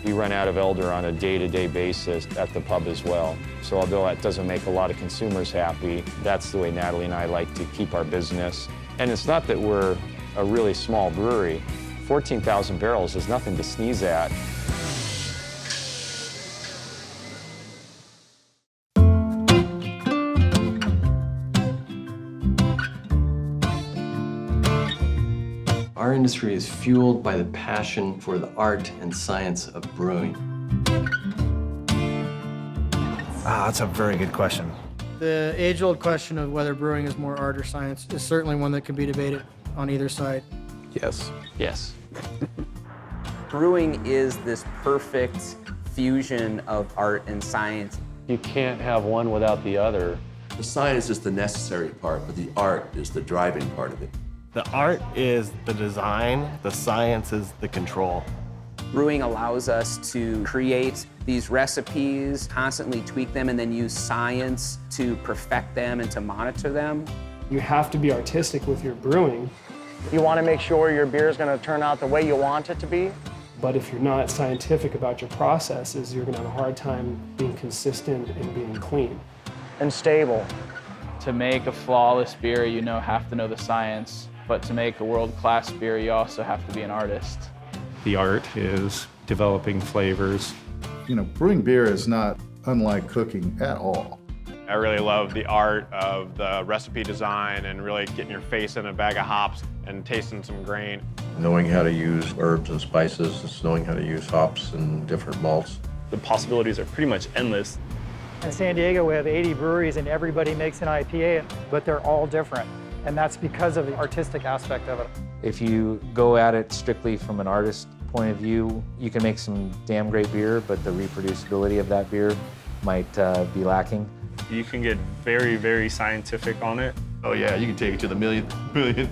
We run out of Elder on a day-to-day basis at the pub as well. So although that doesn't make a lot of consumers happy, that's the way Natalie and I like to keep our business. And it's not that we're a really small brewery. 14,000 barrels is nothing to sneeze at. Our industry is fueled by the passion for the art and science of brewing. That's a very good question. The age-old question of whether brewing is more art or science is certainly one that can be debated on either side. Yes. Yes. Brewing is this perfect fusion of art and science. You can't have one without the other. The science is the necessary part, but the art is the driving part of it. The art is the design, the science is the control. Brewing allows us to create these recipes, constantly tweak them, and then use science to perfect them and to monitor them. You have to be artistic with your brewing. You want to make sure your beer is going to turn out the way you want it to be. But if you're not scientific about your processes, you're going to have a hard time being consistent and being clean. And stable. To make a flawless beer, you have to know the science. But to make a world-class beer, you also have to be an artist. The art is developing flavors. Brewing beer is not unlike cooking at all. I really love the art of the recipe design and really getting your face in a bag of hops and tasting some grain. Knowing how to use herbs and spices, it's knowing how to use hops and different malts. The possibilities are pretty much endless. In San Diego, we have 80 breweries and everybody makes an IPA, but they're all different. And that's because of the artistic aspect of it. If you go at it strictly from an artist point of view, you can make some damn great beer, but the reproducibility of that beer might be lacking. You can get very, very scientific on it. Oh yeah, you can take it to the millionth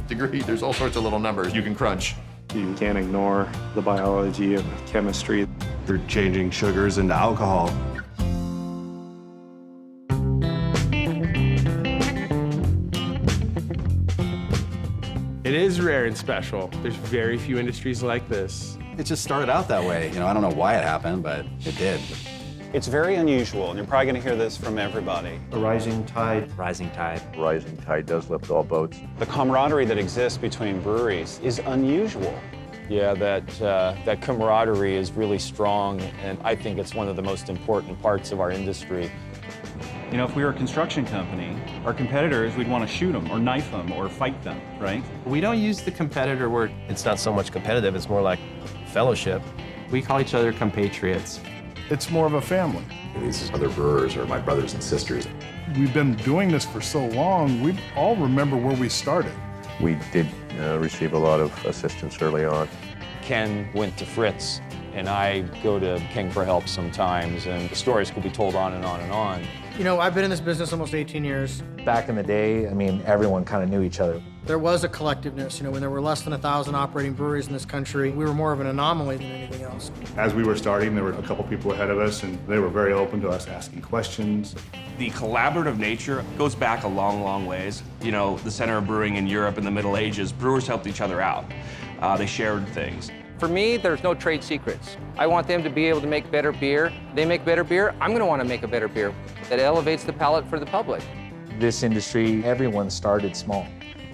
degree. There's all sorts of little numbers you can crunch. You can't ignore the biology and the chemistry. They're changing sugars into alcohol. It is rare and special. There's very few industries like this. It just started out that way. I don't know why it happened, but it did. It's very unusual, and you're probably going to hear this from everybody. A rising tide. Rising tide. Rising tide does lift all boats. The camaraderie that exists between breweries is unusual. Yeah, that camaraderie is really strong, and I think it's one of the most important parts of our industry. You know, if we were a construction company, our competitors, we'd want to shoot them or knife them or fight them, right? We don't use the competitor word. It's not so much competitive, it's more like fellowship. We call each other compatriots. It's more of a family. These other brewers are my brothers and sisters. We've been doing this for so long, we all remember where we started. We did receive a lot of assistance early on. Ken went to Fritz, and I go to King for help sometimes, and the stories could be told on and on and on. You know, I've been in this business almost 18 years. Back in the day, I mean, everyone kind of knew each other. There was a collectiveness. You know, when there were less than 1,000 operating breweries in this country, we were more of an anomaly than anything else. As we were starting, there were a couple people ahead of us, and they were very open to us asking questions. The collaborative nature goes back a long, long ways. You know, the center of brewing in Europe in the Middle Ages, brewers helped each other out. They shared things. For me, there's no trade secrets. I want them to be able to make better beer. They make better beer, I'm gonna want to make a better beer that elevates the palate for the public. This industry, everyone started small.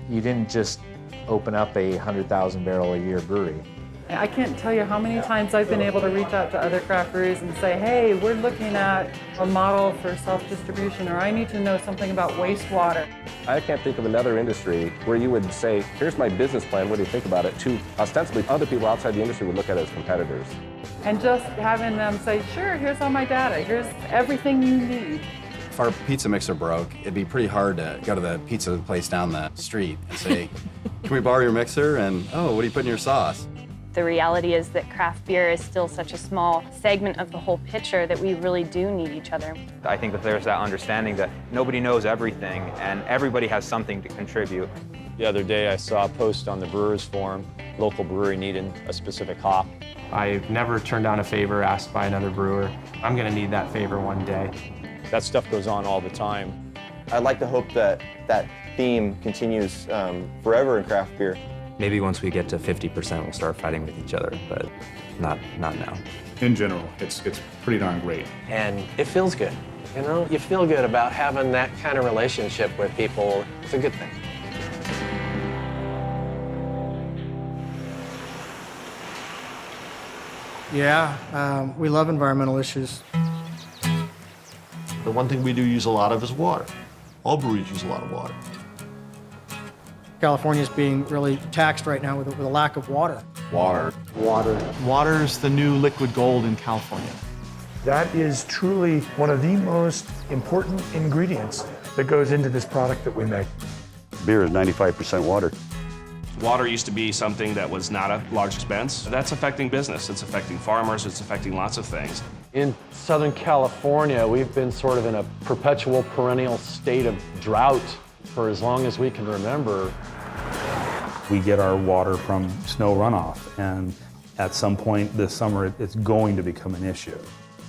You didn't just open up a 100,000 barrel a year brewery. I can't tell you how many times I've been able to reach out to other craft breweries and say, hey, we're looking at a model for self-distribution, or I need to know something about wastewater. I can't think of another industry where you would say, here's my business plan, what do you think about it? To ostensibly other people outside the industry would look at it as competitors. And just having them say, sure, here's all my data, here's everything you need. If our pizza mixer broke, it'd be pretty hard to go to the pizza place down the street and say, can we borrow your mixer? And, oh, what do you put in your sauce? The reality is that craft beer is still such a small segment of the whole picture that we really do need each other. I think that there's that understanding that nobody knows everything and everybody has something to contribute. The other day I saw a post on the Brewers Forum, local brewery needing a specific hop. I've never turned down a favor asked by another brewer. I'm gonna need that favor one day. That stuff goes on all the time. I'd like to hope that that theme continues forever in craft beer. Maybe once we get to 50%, we'll start fighting with each other, but not now. In general, it's pretty darn great. And it feels good. You know, you feel good about having that kind of relationship with people. It's a good thing. Yeah, we love environmental issues. The one thing we do use a lot of is water. All breweries use a lot of water. California is being really taxed right now with a lack of water. Water. Water's the new liquid gold in California. That is truly one of the most important ingredients that goes into this product that we make. Beer is 95% water. Water used to be something that was not a large expense. That's affecting business, it's affecting farmers, it's affecting lots of things. In Southern California, we've been sort of in a perpetual perennial state of drought for as long as we can remember. We get our water from snow runoff, and at some point this summer, it's going to become an issue.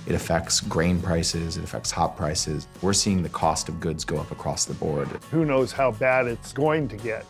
It affects grain prices, it affects hop prices. We're seeing the cost of goods go up across the board. Who knows how bad it's going to get.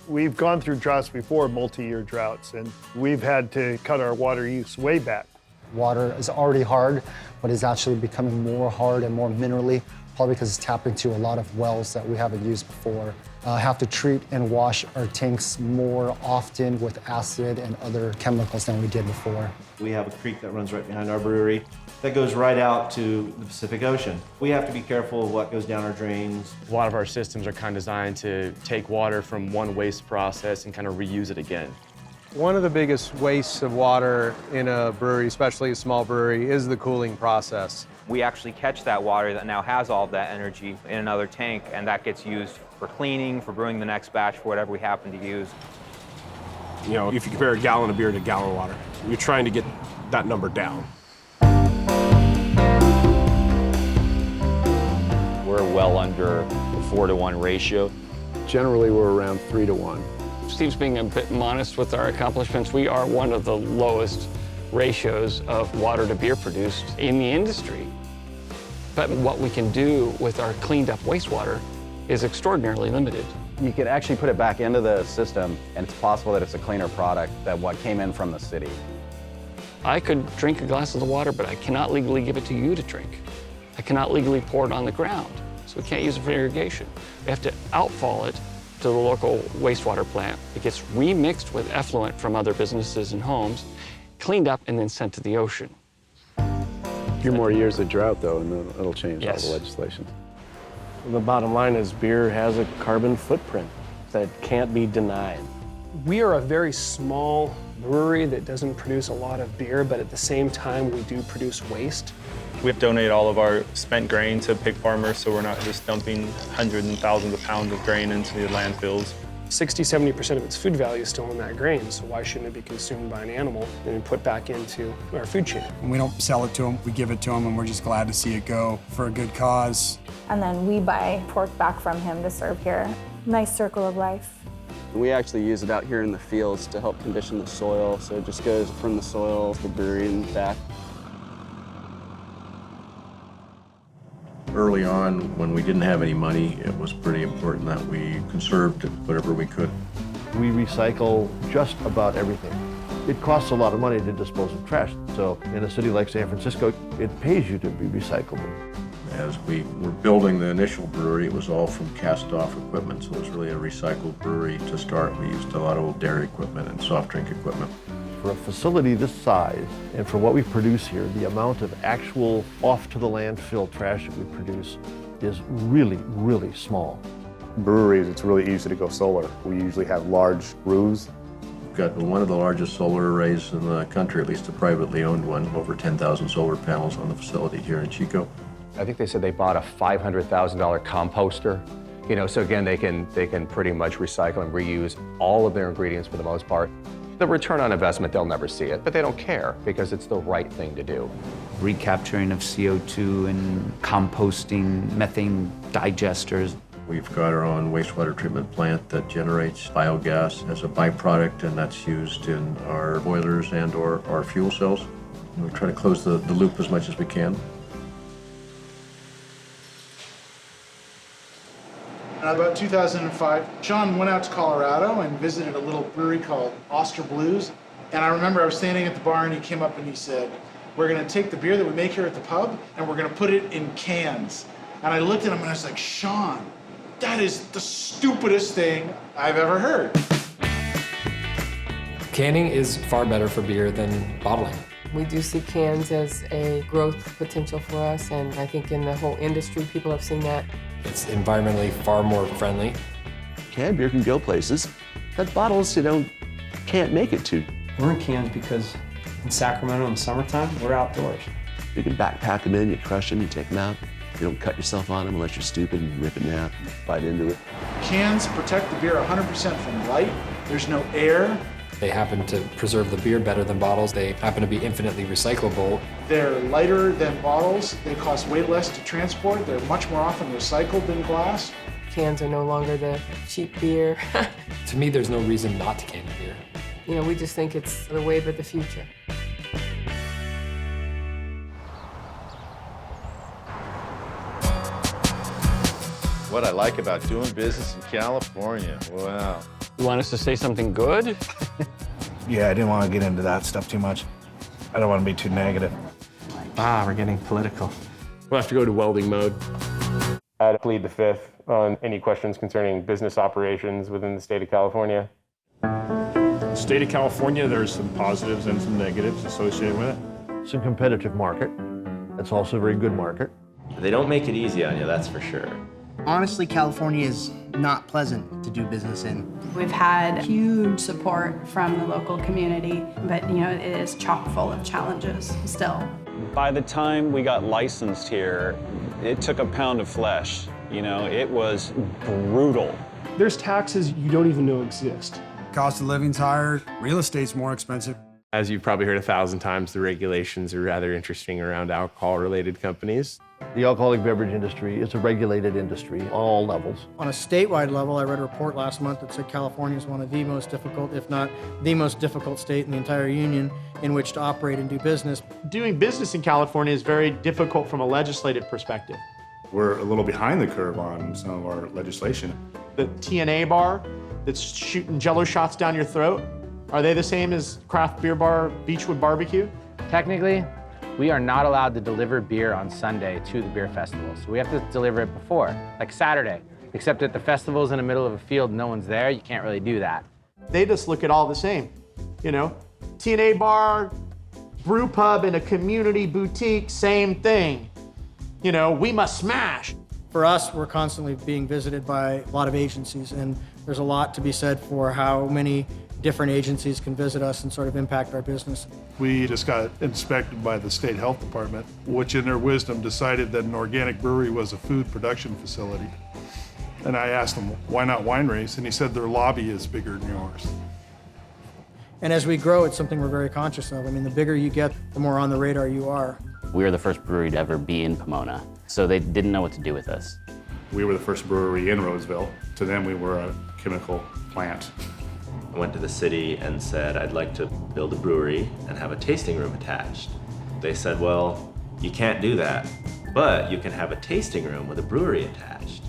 We've gone through droughts before, multi-year droughts, and we've had to cut our water use way back. Water is already hard, but it's actually becoming more hard and more minerally, probably because it's tapped into a lot of wells that we haven't used before. Have to treat and wash our tanks more often with acid and other chemicals than we did before. We have a creek that runs right behind our brewery that goes right out to the Pacific Ocean. We have to be careful of what goes down our drains. A lot of our systems are kind of designed to take water from one waste process and kind of reuse it again. One of the biggest wastes of water in a brewery, especially a small brewery, is the cooling process. We actually catch that water that now has all of that energy in another tank, and that gets used for cleaning, for brewing the next batch, for whatever we happen to use. You know, if you compare a gallon of beer to a gallon of water, you're trying to get that number down. We're well under the 4-to-1 ratio. Generally, we're around 3-to-1. Steve's being a bit modest with our accomplishments. We are one of the lowest ratios of water to beer produced in the industry. But what we can do with our cleaned up wastewater is extraordinarily limited. You could actually put it back into the system, and it's possible that it's a cleaner product than what came in from the city. I could drink a glass of the water, but I cannot legally give it to you to drink. I cannot legally pour it on the ground, so we can't use it for irrigation. We have to outfall it to the local wastewater plant. It gets remixed with effluent from other businesses and homes, cleaned up, and then sent to the ocean. A few more years of drought, though, and it'll change all the legislation. The bottom line is beer has a carbon footprint that can't be denied. We are a very small brewery that doesn't produce a lot of beer, but at the same time, we do produce waste. We donate all of our spent grain to pig farmers, so we're not just dumping hundreds and thousands of pounds of grain into the landfills. 60–70% of its food value is still in that grain, so why shouldn't it be consumed by an animal and put back into our food chain? We don't sell it to them, we give it to them, and we're just glad to see it go for a good cause. And then we buy pork back from him to serve here. Nice circle of life. We actually use it out here in the fields to help condition the soil, so it just goes from the soil to the brewery and back. Early on, when we didn't have any money, it was pretty important that we conserved whatever we could. We recycle just about everything. It costs a lot of money to dispose of trash, so in a city like San Francisco, it pays you to be recyclable. As we were building the initial brewery, it was all from cast-off equipment, so it was really a recycled brewery to start. We used a lot of old dairy equipment and soft drink equipment. For a facility this size, and for what we produce here, the amount of actual off-to-the-landfill trash that we produce is really, really small. Breweries, it's really easy to go solar. We usually have large brews. We've got one of the largest solar arrays in the country, at least a privately owned one, over 10,000 solar panels on the facility here in Chico. I think they said they bought a $500,000 composter. You know, so again, they can pretty much recycle and reuse all of their ingredients for the most part. The return on investment, they'll never see it, but they don't care because it's the right thing to do. Recapturing of CO2 and composting, methane digesters. We've got our own wastewater treatment plant that generates biogas as a byproduct, and that's used in our boilers and or our fuel cells. And we try to close the loop as much as we can. About 2005, Sean went out to Colorado and visited a little brewery called Oster Blues. And I remember I was standing at the bar and he came up and he said, "We're gonna take the beer that we make here at the pub and we're gonna put it in cans." And I looked at him and I was like, "Sean, that is the stupidest thing I've ever heard." Canning is far better for beer than bottling. We do see cans as a growth potential for us, and I think in the whole industry, people have seen that. It's environmentally far more friendly. Canned beer can go places that bottles, can't make it to. We're in cans because in Sacramento in the summertime, we're outdoors. You can backpack them in, you crush them, you take them out. You don't cut yourself on them unless you're stupid and rip it in half, bite into it. Cans protect the beer 100% from light. There's no air. They happen to preserve the beer better than bottles. They happen to be infinitely recyclable. They're lighter than bottles. They cost way less to transport. They're much more often recycled than glass. Cans are no longer the cheap beer. To me, there's no reason not to can beer. We just think it's the wave of the future. What I like about doing business in California, wow. You want us to say something good? Yeah, I didn't want to get into that stuff too much. I don't want to be too negative. We're getting political. We'll have to go to welding mode. I'd plead the fifth on any questions concerning business operations within the state of California. The state of California, there's some positives and some negatives associated with it. It's a competitive market. It's also a very good market. They don't make it easy on you, that's for sure. Honestly, California is not pleasant to do business in. We've had huge support from the local community, but it is chock full of challenges still. By the time we got licensed here, it took a pound of flesh. It was brutal. There's taxes you don't even know exist. Cost of living's higher, real estate's more expensive. As you've probably heard 1,000 times, the regulations are rather interesting around alcohol-related companies. The alcoholic beverage industry is a regulated industry on all levels. On a statewide level, I read a report last month that said California is one of the most difficult, if not the most difficult state in the entire union in which to operate and do business. Doing business in California is very difficult from a legislative perspective. We're a little behind the curve on some of our legislation. The TNA bar that's shooting Jell-O shots down your throat, are they the same as craft beer bar Beechwood Barbecue? Technically, we are not allowed to deliver beer on Sunday to the beer festival. So we have to deliver it before, like Saturday. Except at the festivals in the middle of a field, no one's there, you can't really do that. They just look at all the same. You know, TNA bar, brew pub in a community boutique, same thing. You know, we must smash. For us, we're constantly being visited by a lot of agencies, and there's a lot to be said for how many different agencies can visit us and sort of impact our business. We just got inspected by the state health department, which in their wisdom decided that an organic brewery was a food production facility. And I asked him, why not wineries? And he said their lobby is bigger than yours. And as we grow, it's something we're very conscious of. I mean, the bigger you get, the more on the radar you are. We were the first brewery to ever be in Pomona, so they didn't know what to do with us. We were the first brewery in Roseville. To them, we were a chemical plant. I went to the city and said, I'd like to build a brewery and have a tasting room attached. They said, well, you can't do that, but you can have a tasting room with a brewery attached.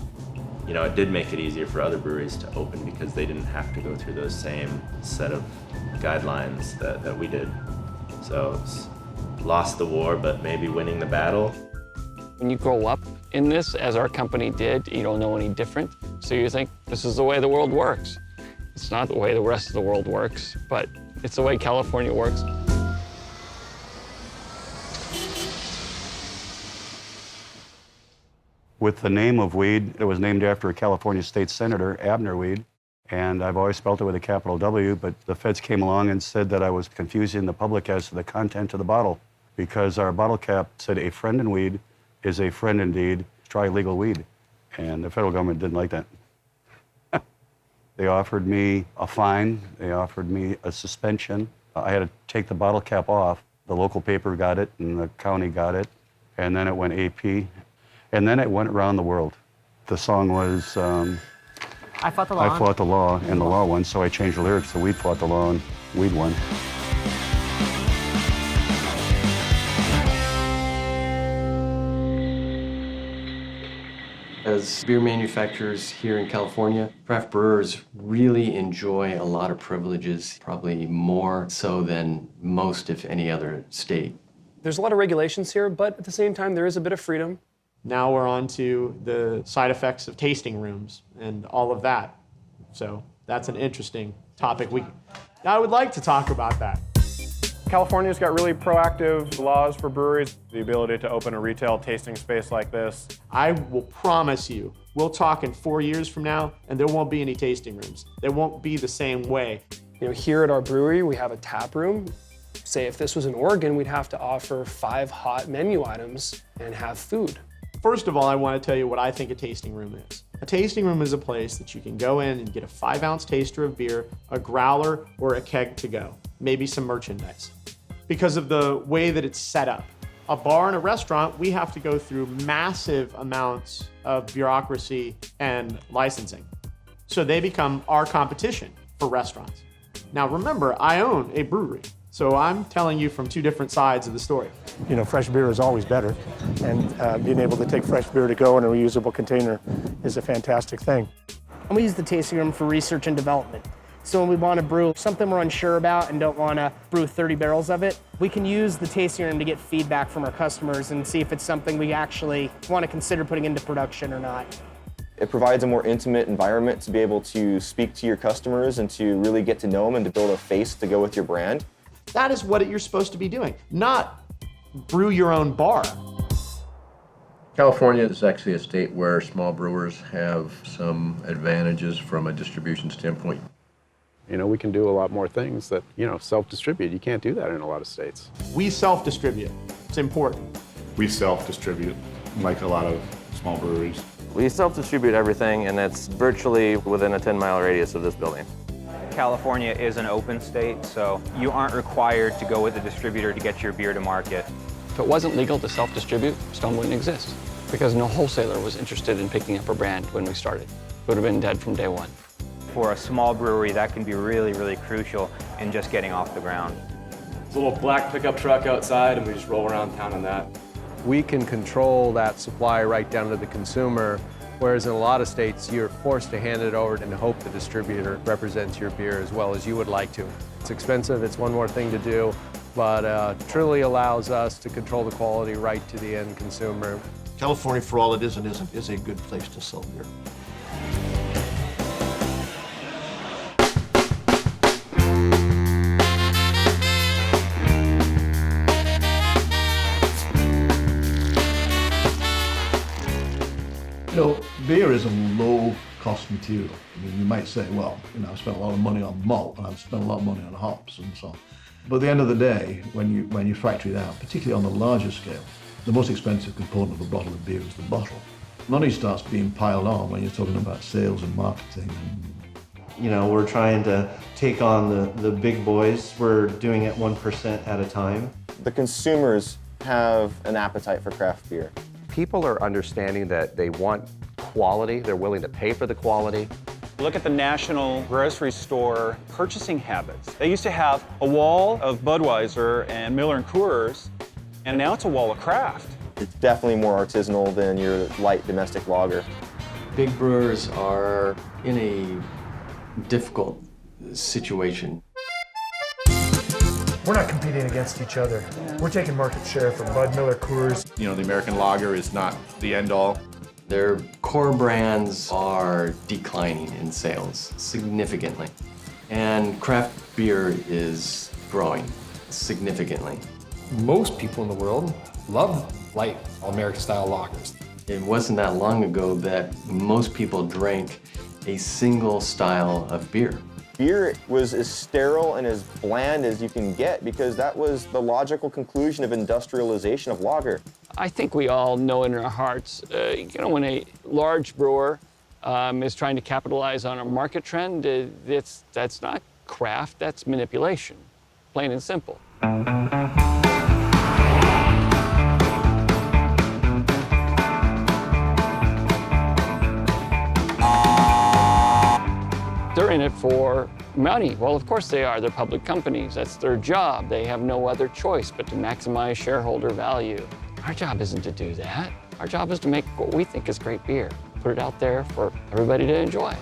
You know, it did make it easier for other breweries to open because they didn't have to go through those same set of guidelines that we did. So it's lost the war, but maybe winning the battle. When you grow up in this, as our company did, you don't know any different. So you think, this is the way the world works. It's not the way the rest of the world works, but it's the way California works. With the name of Weed, it was named after a California state senator, Abner Weed, and I've always spelled it with a capital W, but the feds came along and said that I was confusing the public as to the content of the bottle because our bottle cap said a friend in weed is a friend indeed, try legal weed. And the federal government didn't like that. They offered me a fine, they offered me a suspension. I had to take the bottle cap off. The local paper got it and the county got it, and then it went AP. And then it went around the world. The song was, I fought the law. I fought the law, and the law won, so I changed the lyrics to Weed fought the law, and Weed won. As beer manufacturers here in California, craft brewers really enjoy a lot of privileges, probably more so than most, if any, other state. There's a lot of regulations here, but at the same time, there is a bit of freedom. Now we're on to the side effects of tasting rooms and all of that. So that's an interesting topic. I would like to talk about that. California's got really proactive laws for breweries, the ability to open a retail tasting space like this. I will promise you, we'll talk in 4 years from now, and there won't be any tasting rooms. They won't be the same way. You know, here at our brewery, we have a tap room. Say if this was in Oregon, we'd have to offer 5 hot menu items and have food. First of all, I want to tell you what I think a tasting room is. A tasting room is a place that you can go in and get a 5-ounce taster of beer, a growler, or a keg to go, maybe some merchandise. Because of the way that it's set up. A bar and a restaurant, we have to go through massive amounts of bureaucracy and licensing. So they become our competition for restaurants. Now remember, I own a brewery. So I'm telling you from 2 different sides of the story. You know, fresh beer is always better, and being able to take fresh beer to go in a reusable container is a fantastic thing. And we use the tasting room for research and development. So when we want to brew something we're unsure about and don't want to brew 30 barrels of it, we can use the tasting room to get feedback from our customers and see if it's something we actually want to consider putting into production or not. It provides a more intimate environment to be able to speak to your customers and to really get to know them and to build a face to go with your brand. That is what you're supposed to be doing, not brew your own bar. California is actually a state where small brewers have some advantages from a distribution standpoint. You know, we can do a lot more things that, you know, self-distribute. You can't do that in a lot of states. We self-distribute. It's important. We self-distribute, like a lot of small breweries. We self-distribute everything, and it's virtually within a 10-mile radius of this building. California is an open state, so you aren't required to go with a distributor to get your beer to market. If it wasn't legal to self-distribute, Stone wouldn't exist because no wholesaler was interested in picking up a brand when we started. It would have been dead from day one. For a small brewery, that can be really, really crucial in just getting off the ground. There's a little black pickup truck outside, and we just roll around town on that. We can control that supply right down to the consumer, whereas in a lot of states, you're forced to hand it over and hope the distributor represents your beer as well as you would like to. It's expensive, it's one more thing to do, but truly allows us to control the quality right to the end consumer. California, for all it is and isn't, is a good place to sell beer. is a low-cost material. I mean, you might say, well, I've spent a lot of money on malt, and I've spent a lot of money on hops and so on. But at the end of the day, when you factory it out, particularly on the larger scale, the most expensive component of a bottle of beer is the bottle. Money starts being piled on when you're talking about sales and marketing. We're trying to take on the big boys. We're doing it 1% at a time. The consumers have an appetite for craft beer. People are understanding that they want quality. They're willing to pay for the quality. Look at the national grocery store purchasing habits. They used to have a wall of Budweiser and Miller and Coors, and now it's a wall of craft. It's definitely more artisanal than your light domestic lager. Big brewers are in a difficult situation. We're not competing against each other. We're taking market share from Bud, Miller, Coors. The American lager is not the end-all. Their core brands are declining in sales significantly, and craft beer is growing significantly. Most people in the world love light American-style lagers. It wasn't that long ago that most people drank a single style of beer. Beer was as sterile and as bland as you can get because that was the logical conclusion of industrialization of lager. I think we all know in our hearts, when a large brewer is trying to capitalize on a market trend, that's not craft, that's manipulation, plain and simple. They're in it for money. Well, of course they are. They're public companies. That's their job. They have no other choice but to maximize shareholder value. Our job isn't to do that. Our job is to make what we think is great beer, put it out there for everybody to enjoy.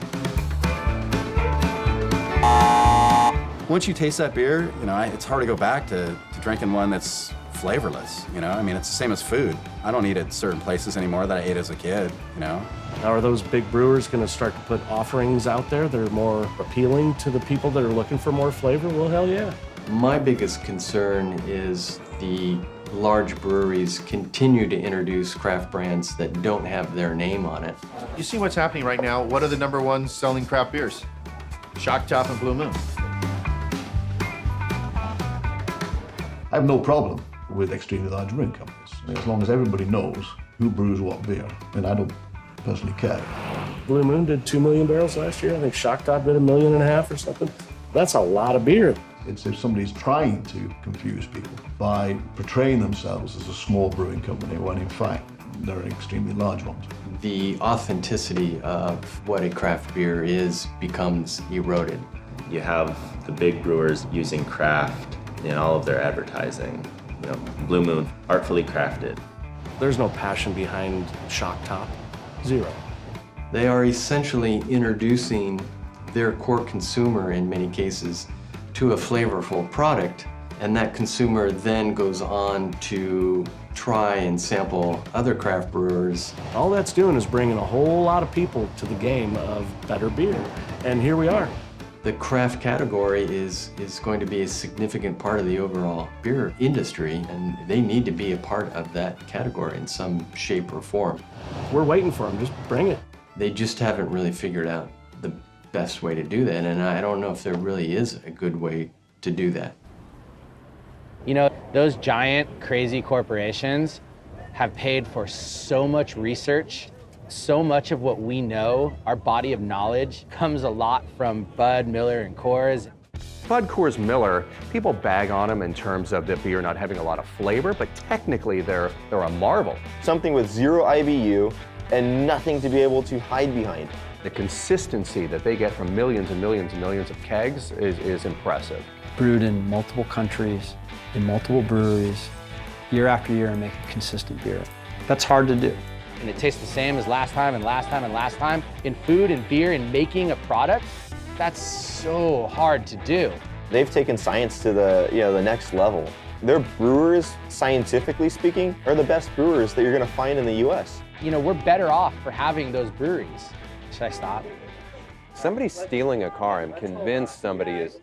Once you taste that beer, it's hard to go back to drinking one that's flavorless. It's the same as food. I don't eat at certain places anymore that I ate as a kid, Now, are those big brewers going to start to put offerings out there that are more appealing to the people that are looking for more flavor? Well, hell yeah. My biggest concern is the large breweries continue to introduce craft brands that don't have their name on it. You see what's happening right now? What are the #1 selling craft beers? Shock Top and Blue Moon. I have no problem with extremely large brewing companies, as long as everybody knows who brews what beer, and I don't personally care. Blue Moon did 2 million barrels last year. I think Shock Top did 1.5 million or something. That's a lot of beer. It's if somebody's trying to confuse people by portraying themselves as a small brewing company when in fact they're extremely large ones. The authenticity of what a craft beer is becomes eroded. You have the big brewers using craft in all of their advertising. Blue Moon, artfully crafted. There's no passion behind Shock Top. Zero. They are essentially introducing their core consumer, in many cases, to a flavorful product, and that consumer then goes on to try and sample other craft brewers. All that's doing is bringing a whole lot of people to the game of better beer, and here we are. The craft category is going to be a significant part of the overall beer industry, and they need to be a part of that category in some shape or form. We're waiting for them, just bring it. They just haven't really figured out the best way to do that, and I don't know if there really is a good way to do that. Those giant, crazy corporations have paid for so much research. So much of what we know, our body of knowledge, comes a lot from Bud, Miller, and Coors. Bud, Coors, Miller, people bag on them in terms of the beer not having a lot of flavor, but technically they're a marvel. Something with 0 IBU and nothing to be able to hide behind. The consistency that they get from millions and millions and millions of kegs is impressive. Brewed in multiple countries, in multiple breweries, year after year, and make a consistent beer. That's hard to do. And it tastes the same as last time and last time and last time. In food and beer and making a product, that's so hard to do. They've taken science to the next level. Their brewers, scientifically speaking, are the best brewers that you're going to find in the U.S. We're better off for having those breweries. Should I stop? Somebody's stealing a car. I'm convinced somebody is.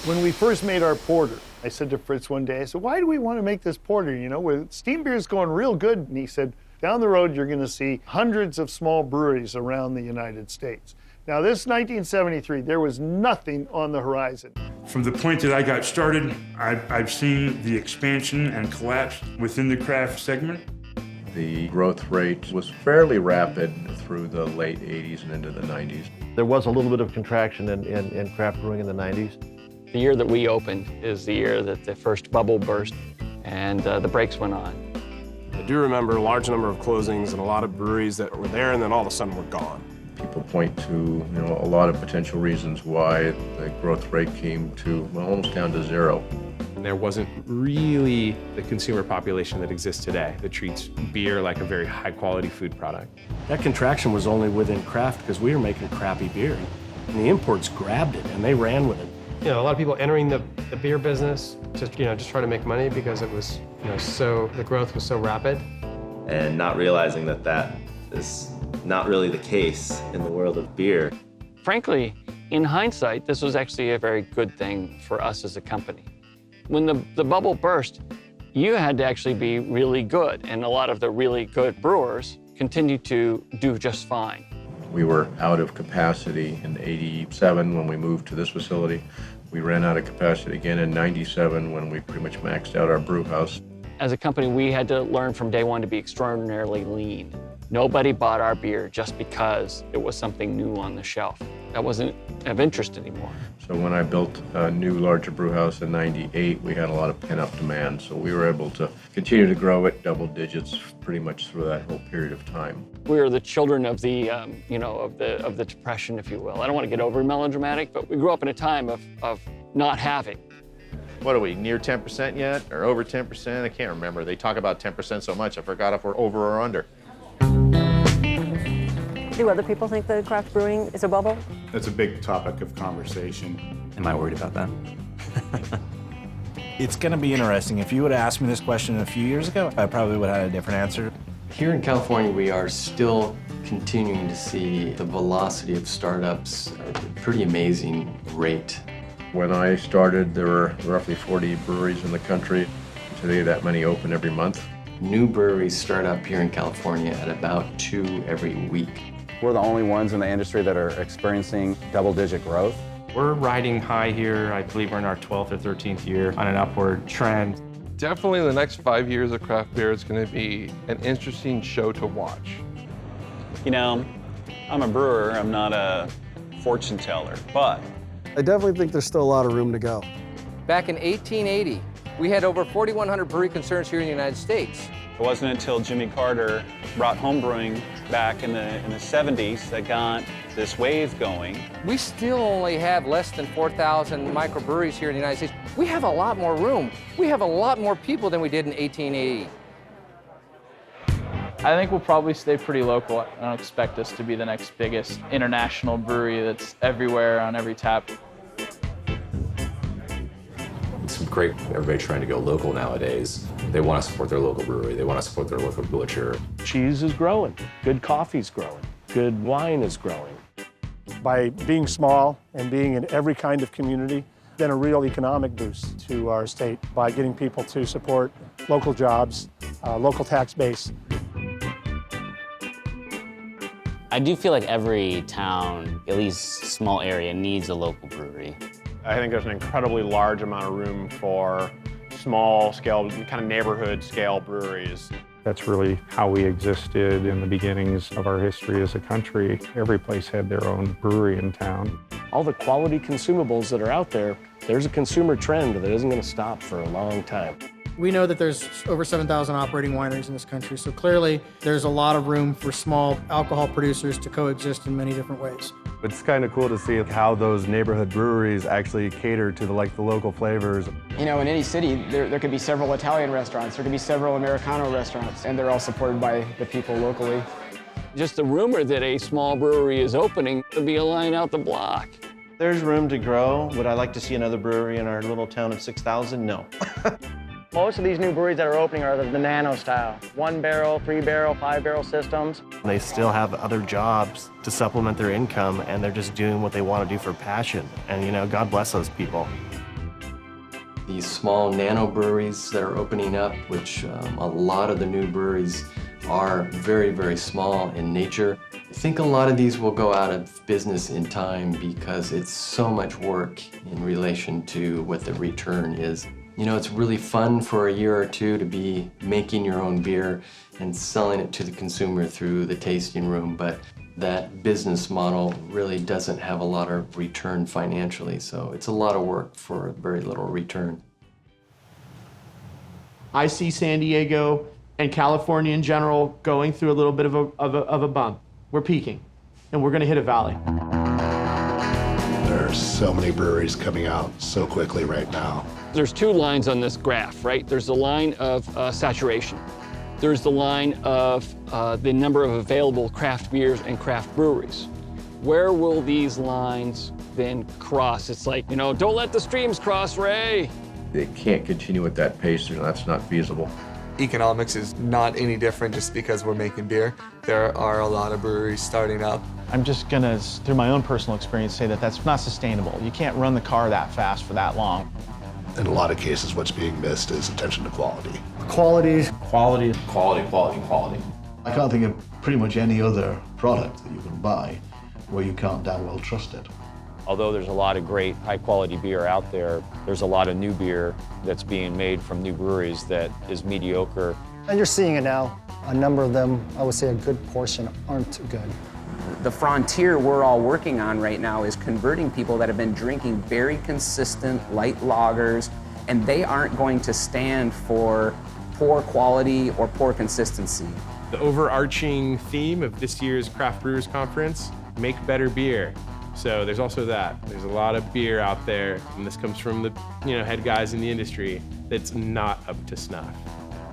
When we first made our porter, I said to Fritz one day, I said, why do we want to make this porter? You know, steam beer is going real good. And he said, down the road, you're going to see hundreds of small breweries around the United States. Now, this 1973, there was nothing on the horizon. From the point that I got started, I've seen the expansion and collapse within the craft segment. The growth rate was fairly rapid through the late 80s and into the 90s. There was a little bit of contraction in craft brewing in the 90s. The year that we opened is the year that the first bubble burst and the brakes went on. I do remember a large number of closings and a lot of breweries that were there and then all of a sudden were gone. People point to a lot of potential reasons why the growth rate came to almost down to zero. There wasn't really the consumer population that exists today that treats beer like a very high-quality food product. That contraction was only within craft because we were making crappy beer. And the imports grabbed it and they ran with it. A lot of people entering the beer business just try to make money because it was, the growth was so rapid. And not realizing that that is not really the case in the world of beer. Frankly, in hindsight, this was actually a very good thing for us as a company. When the bubble burst, you had to actually be really good, and a lot of the really good brewers continued to do just fine. We were out of capacity in '87 when we moved to this facility. We ran out of capacity again in '97 when we pretty much maxed out our brew house. As a company, we had to learn from day one to be extraordinarily lean. Nobody bought our beer just because it was something new on the shelf. That wasn't of interest anymore. So when I built a new, larger brew house in '98, we had a lot of pent-up demand. So we were able to continue to grow at double digits pretty much through that whole period of time. We are the children of the, of the Depression, if you will. I don't want to get over melodramatic, but we grew up in a time of not having. What are we, near 10% yet, or over 10%? I can't remember. They talk about 10% so much, I forgot if we're over or under. Do other people think that craft brewing is a bubble? That's a big topic of conversation. Am I worried about that? It's going to be interesting. If you would have asked me this question a few years ago, I probably would have had a different answer. Here in California, we are still continuing to see the velocity of startups at a pretty amazing rate. When I started, there were roughly 40 breweries in the country. Today, that many open every month. New breweries start up here in California at about 2 every week. We're the only ones in the industry that are experiencing double-digit growth. We're riding high here. I believe we're in our 12th or 13th year on an upward trend. Definitely the next 5 years of craft beer is going to be an interesting show to watch. I'm a brewer, I'm not a fortune teller, but I definitely think there's still a lot of room to go. Back in 1880, we had over 4,100 brewery concerns here in the United States. it wasn't until Jimmy Carter brought homebrewing back in the 70s that got this wave going. We still only have less than 4,000 microbreweries here in the United States. We have a lot more room. We have a lot more people than we did in 1880. I think we'll probably stay pretty local. I don't expect us to be the next biggest international brewery that's everywhere on every tap. It's great. Everybody's trying to go local nowadays. They want to support their local brewery. They want to support their local butcher. Cheese is growing. Good coffee's growing. Good wine is growing. By being small and being in every kind of community, been a real economic boost to our state by getting people to support local jobs, local tax base. I do feel like every town, at least small area, needs a local brewery. I think there's an incredibly large amount of room for small scale, kind of neighborhood scale breweries. That's really how we existed in the beginnings of our history as a country. Every place had their own brewery in town. All the quality consumables that are out there, there's a consumer trend that isn't going to stop for a long time. We know that there's over 7,000 operating wineries in this country, so clearly there's a lot of room for small alcohol producers to coexist in many different ways. It's kind of cool to see how those neighborhood breweries actually cater to the local flavors. You know, in any city, there could be several Italian restaurants, there could be several Americano restaurants, and they're all supported by the people locally. Just the rumor that a small brewery is opening, there'll be a line out the block. There's room to grow. Would I like to see another brewery in our little town of 6,000? No. Most of these new breweries that are opening are the nano style. 1 barrel, 3 barrel, 5 barrel systems. They still have other jobs to supplement their income, and they're just doing what they want to do for passion. And, you know, God bless those people. these small nano breweries that are opening up, which a lot of the new breweries are very, very small in nature. I think a lot of these will go out of business in time because it's so much work in relation to what the return is. You know, it's really fun for a year or two to be making your own beer and selling it to the consumer through the tasting room, but that business model really doesn't have a lot of return financially, so it's a lot of work for very little return. I see San Diego and California in general going through a little bit of a bump. We're peaking, and we're gonna hit a valley. There's so many breweries coming out so quickly right now. There's two lines on this graph, right? There's the line of saturation. There's the line of the number of available craft beers and craft breweries. Where will these lines then cross? It's like, you know, don't let the streams cross, Ray. They can't continue at that pace. That's not feasible. Economics is not any different just because we're making beer. There are a lot of breweries starting up. I'm just gonna, through my own personal experience, say that that's not sustainable. You can't run the car that fast for that long. In a lot of cases, what's being missed is attention to quality. Quality. Quality. Quality, quality, quality. I can't think of pretty much any other product that you can buy where you can't damn well trust it. Although there's a lot of great high-quality beer out there, there's a lot of new beer that's being made from new breweries that is mediocre. And you're seeing it now. A number of them, I would say a good portion, aren't good. The frontier we're all working on right now is converting people that have been drinking very consistent light lagers, and they aren't going to stand for poor quality or poor consistency. The overarching theme of this year's Craft Brewers Conference, make better beer. So there's also that. There's a lot of beer out there, and this comes from the head guys in the industry, that's not up to snuff.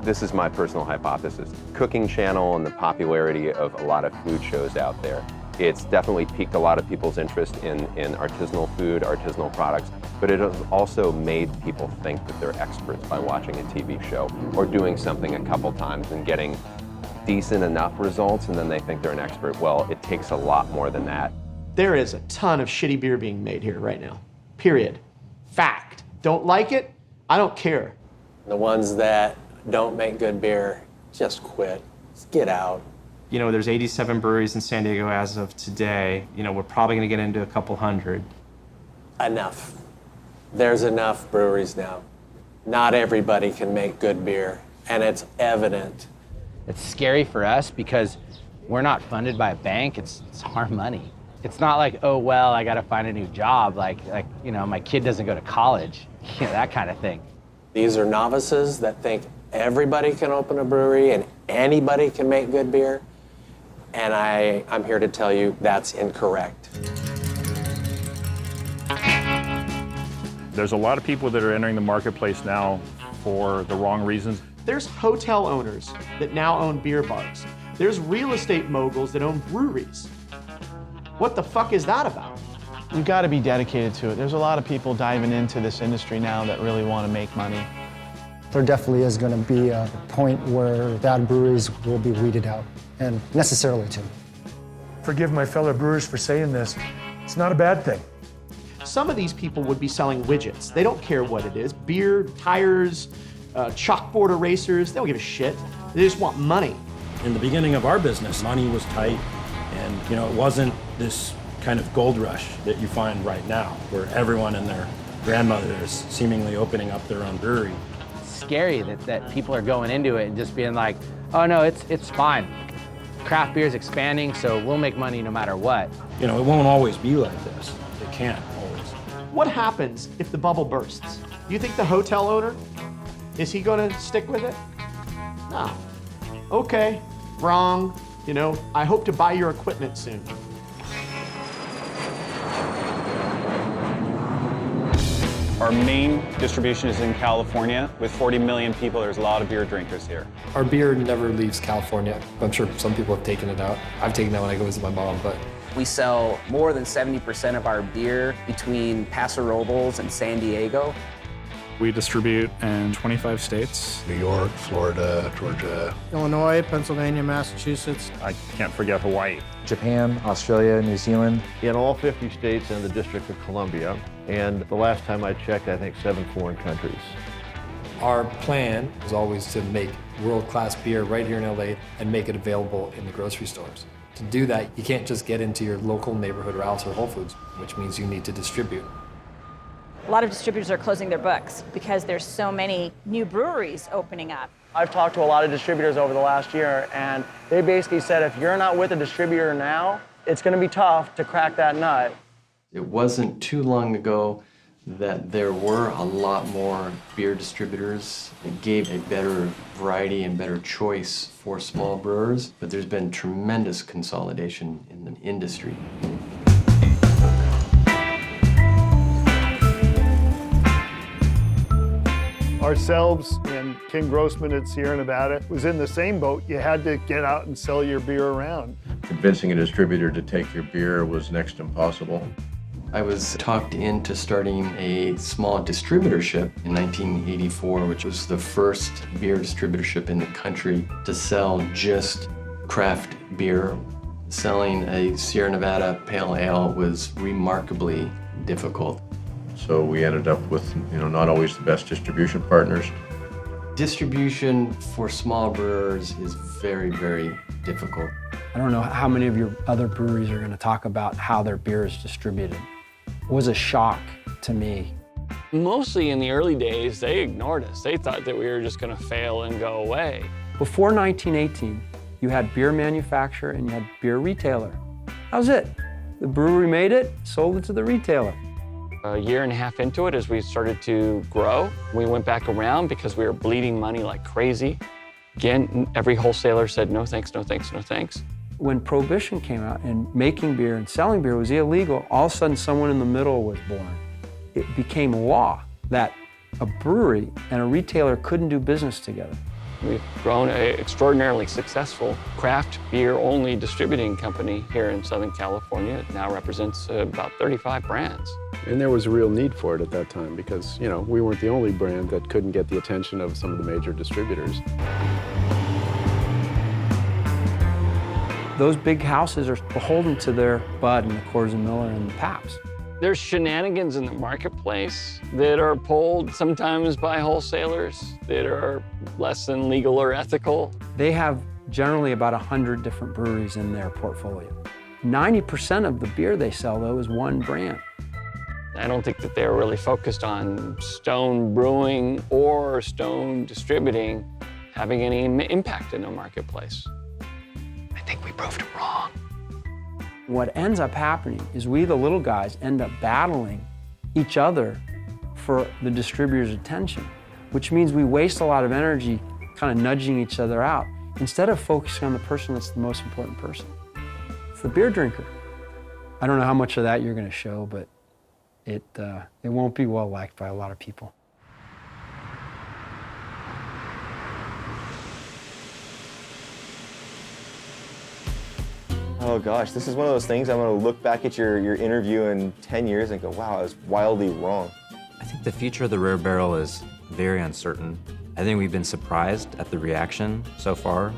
This is my personal hypothesis. Cooking Channel and the popularity of a lot of food shows out there, it's definitely piqued a lot of people's interest in artisanal food, artisanal products, but it has also made people think that they're experts by watching a TV show or doing something a couple times and getting decent enough results, and then they think they're an expert. Well, it takes a lot more than that. There is a ton of shitty beer being made here right now. Period. Fact. Don't like it? I don't care. The ones that don't make good beer, just quit. Just get out. You know, there's 87 breweries in San Diego as of today. You know, we're probably going to get into a couple hundred. Enough. There's enough breweries now. Not everybody can make good beer, and it's evident. It's scary for us because we're not funded by a bank. It's our money. It's not like, oh, well, I got to find a new job. Like, you know, my kid doesn't go to college, you know, that kind of thing. These are novices that think everybody can open a brewery and anybody can make good beer. And I'm here to tell you that's incorrect. There's a lot of people that are entering the marketplace now for the wrong reasons. There's hotel owners that now own beer bars. There's real estate moguls that own breweries. What the fuck is that about? You've got to be dedicated to it. There's a lot of people diving into this industry now that really want to make money. There definitely is going to be a point where bad breweries will be weeded out, and necessarily too. Forgive my fellow brewers for saying this. It's not a bad thing. Some of these people would be selling widgets. They don't care what it is. Beer, tires, chalkboard erasers, they don't give a shit. They just want money. In the beginning of our business, money was tight, and you know, it wasn't this kind of gold rush that you find right now, where everyone and their grandmother is seemingly opening up their own brewery. It's scary that people are going into it and just being like, oh no, it's fine. Craft beer is expanding, so we'll make money no matter what. You know, it won't always be like this. It can't always. What happens if the bubble bursts? Do you think the hotel owner, is he gonna stick with it? No. Okay, wrong. You know, I hope to buy your equipment soon. Our main distribution is in California. With 40 million people, there's a lot of beer drinkers here. Our beer never leaves California. I'm sure some people have taken it out. I've taken it when I go visit my mom, but. We sell more than 70% of our beer between Paso Robles and San Diego. We distribute in 25 states. New York, Florida, Georgia. Illinois, Pennsylvania, Massachusetts. I can't forget Hawaii. Japan, Australia, New Zealand. In all 50 states and the District of Columbia. And the last time I checked, I think 7 foreign countries. Our plan is always to make world-class beer right here in LA and make it available in the grocery stores. To do that, you can't just get into your local neighborhood Ralph's or Whole Foods, which means you need to distribute. A lot of distributors are closing their books because there's so many new breweries opening up. I've talked to a lot of distributors over the last year, and they basically said if you're not with a distributor now, it's going to be tough to crack that nut. It wasn't too long ago that there were a lot more beer distributors. It gave a better variety and better choice for small brewers, but there's been tremendous consolidation in the industry. Ourselves and Ken Grossman at Sierra Nevada was in the same boat. You had to get out and sell your beer around. Convincing a distributor to take your beer was next to impossible. I was talked into starting a small distributorship in 1984, which was the first beer distributorship in the country to sell just craft beer. Selling a Sierra Nevada Pale Ale was remarkably difficult. So we ended up with, not always the best distribution partners. Distribution for small brewers is very, very difficult. I don't know how many of your other breweries are going to talk about how their beer is distributed. It was a shock to me. Mostly in the early days, they ignored us. They thought that we were just going to fail and go away. Before 1918, you had beer manufacturer and you had beer retailer. That was it. The brewery made it, sold it to the retailer. A year and a half into it, as we started to grow, we went back around because we were bleeding money like crazy. Again, every wholesaler said, no thanks, no thanks, no thanks. When Prohibition came out and making beer and selling beer was illegal, all of a sudden someone in the middle was born. It became law that a brewery and a retailer couldn't do business together. We've grown an extraordinarily successful craft beer-only distributing company here in Southern California. It now represents about 35 brands. And there was a real need for it at that time because, we weren't the only brand that couldn't get the attention of some of the major distributors. Those big houses are beholden to their Bud and the Coors and Miller and the Pabst. There's shenanigans in the marketplace that are pulled sometimes by wholesalers that are less than legal or ethical. They have generally about 100 different breweries in their portfolio. 90% of the beer they sell, though, is one brand. I don't think that they're really focused on Stone Brewing or Stone Distributing having any impact in the marketplace. I think we proved it wrong. What ends up happening is we, the little guys, end up battling each other for the distributor's attention, which means we waste a lot of energy kind of nudging each other out instead of focusing on the person that's the most important person. It's the beer drinker. I don't know how much of that you're going to show, but it won't be well liked by a lot of people. Oh gosh, this is one of those things I'm going to look back at your interview in 10 years and go, wow, I was wildly wrong. I think the future of the Rare Barrel is very uncertain. I think we've been surprised at the reaction so far.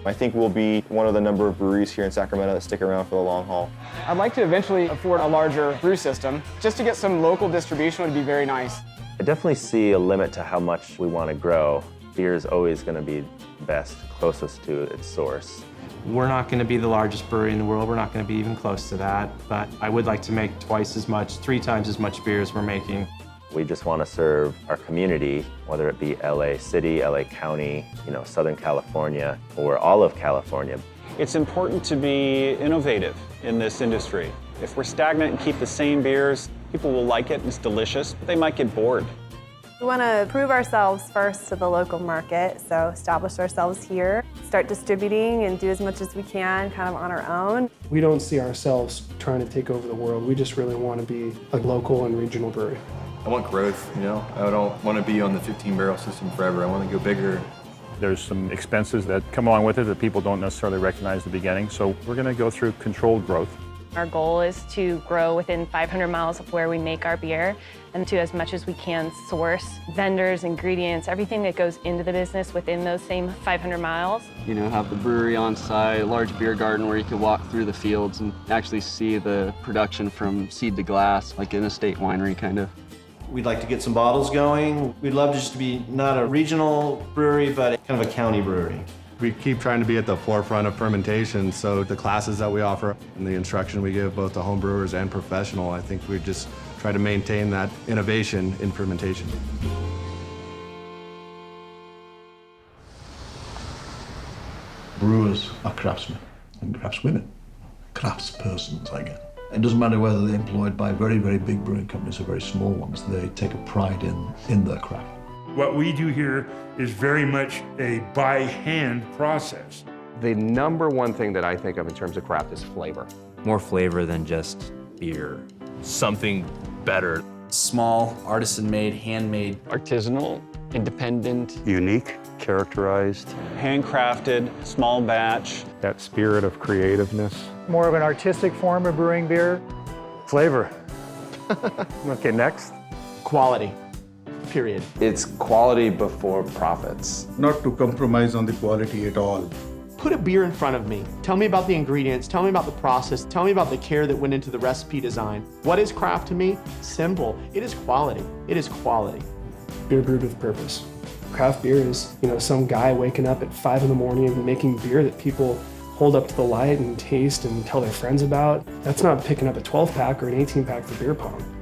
I think we'll be one of the number of breweries here in Sacramento that stick around for the long haul. I'd like to eventually afford a larger brew system. Just to get some local distribution would be very nice. I definitely see a limit to how much we want to grow. Beer is always going to be best, closest to its source. We're not going to be the largest brewery in the world. We're not going to be even close to that. But I would like to make twice as much, 3 times as much beer as we're making. We just want to serve our community, whether it be LA City, LA County, Southern California, or all of California. It's important to be innovative in this industry. If we're stagnant and keep the same beers, people will like it and it's delicious, but they might get bored. We want to prove ourselves first to the local market, so establish ourselves here, start distributing and do as much as we can kind of on our own. We don't see ourselves trying to take over the world. We just really want to be a local and regional brewery. I want growth, I don't want to be on the 15-barrel system forever. I want to go bigger. There's some expenses that come along with it that people don't necessarily recognize at the beginning, so we're going to go through controlled growth. Our goal is to grow within 500 miles of where we make our beer and to, as much as we can, source vendors, ingredients, everything that goes into the business within those same 500 miles. You know, have the brewery on site, a large beer garden where you can walk through the fields and actually see the production from seed to glass, like in a state winery kind of. We'd like to get some bottles going. We'd love just to be not a regional brewery, but kind of a county brewery. We keep trying to be at the forefront of fermentation, so the classes that we offer and the instruction we give both to home brewers and professional, I think we just try to maintain that innovation in fermentation. Brewers are craftsmen and craftswomen, craftspersons, I guess. It doesn't matter whether they're employed by very, very big brewing companies or very small ones, they take a pride in their craft. What we do here is very much a by-hand process. The number one thing that I think of in terms of craft is flavor. More flavor than just beer. Something better. Small, artisan-made, handmade. Artisanal, independent. Unique, characterized. Handcrafted, small batch. That spirit of creativeness. More of an artistic form of brewing beer. Flavor. Okay, next. Quality. Period. It's quality before profits. Not to compromise on the quality at all. Put a beer in front of me. Tell me about the ingredients. Tell me about the process. Tell me about the care that went into the recipe design. What is craft to me? Simple. It is quality. It is quality. Beer brewed with purpose. Craft beer is, some guy waking up at 5 in the morning and making beer that people hold up to the light and taste and tell their friends about. That's not picking up a 12-pack or an 18-pack for beer pong.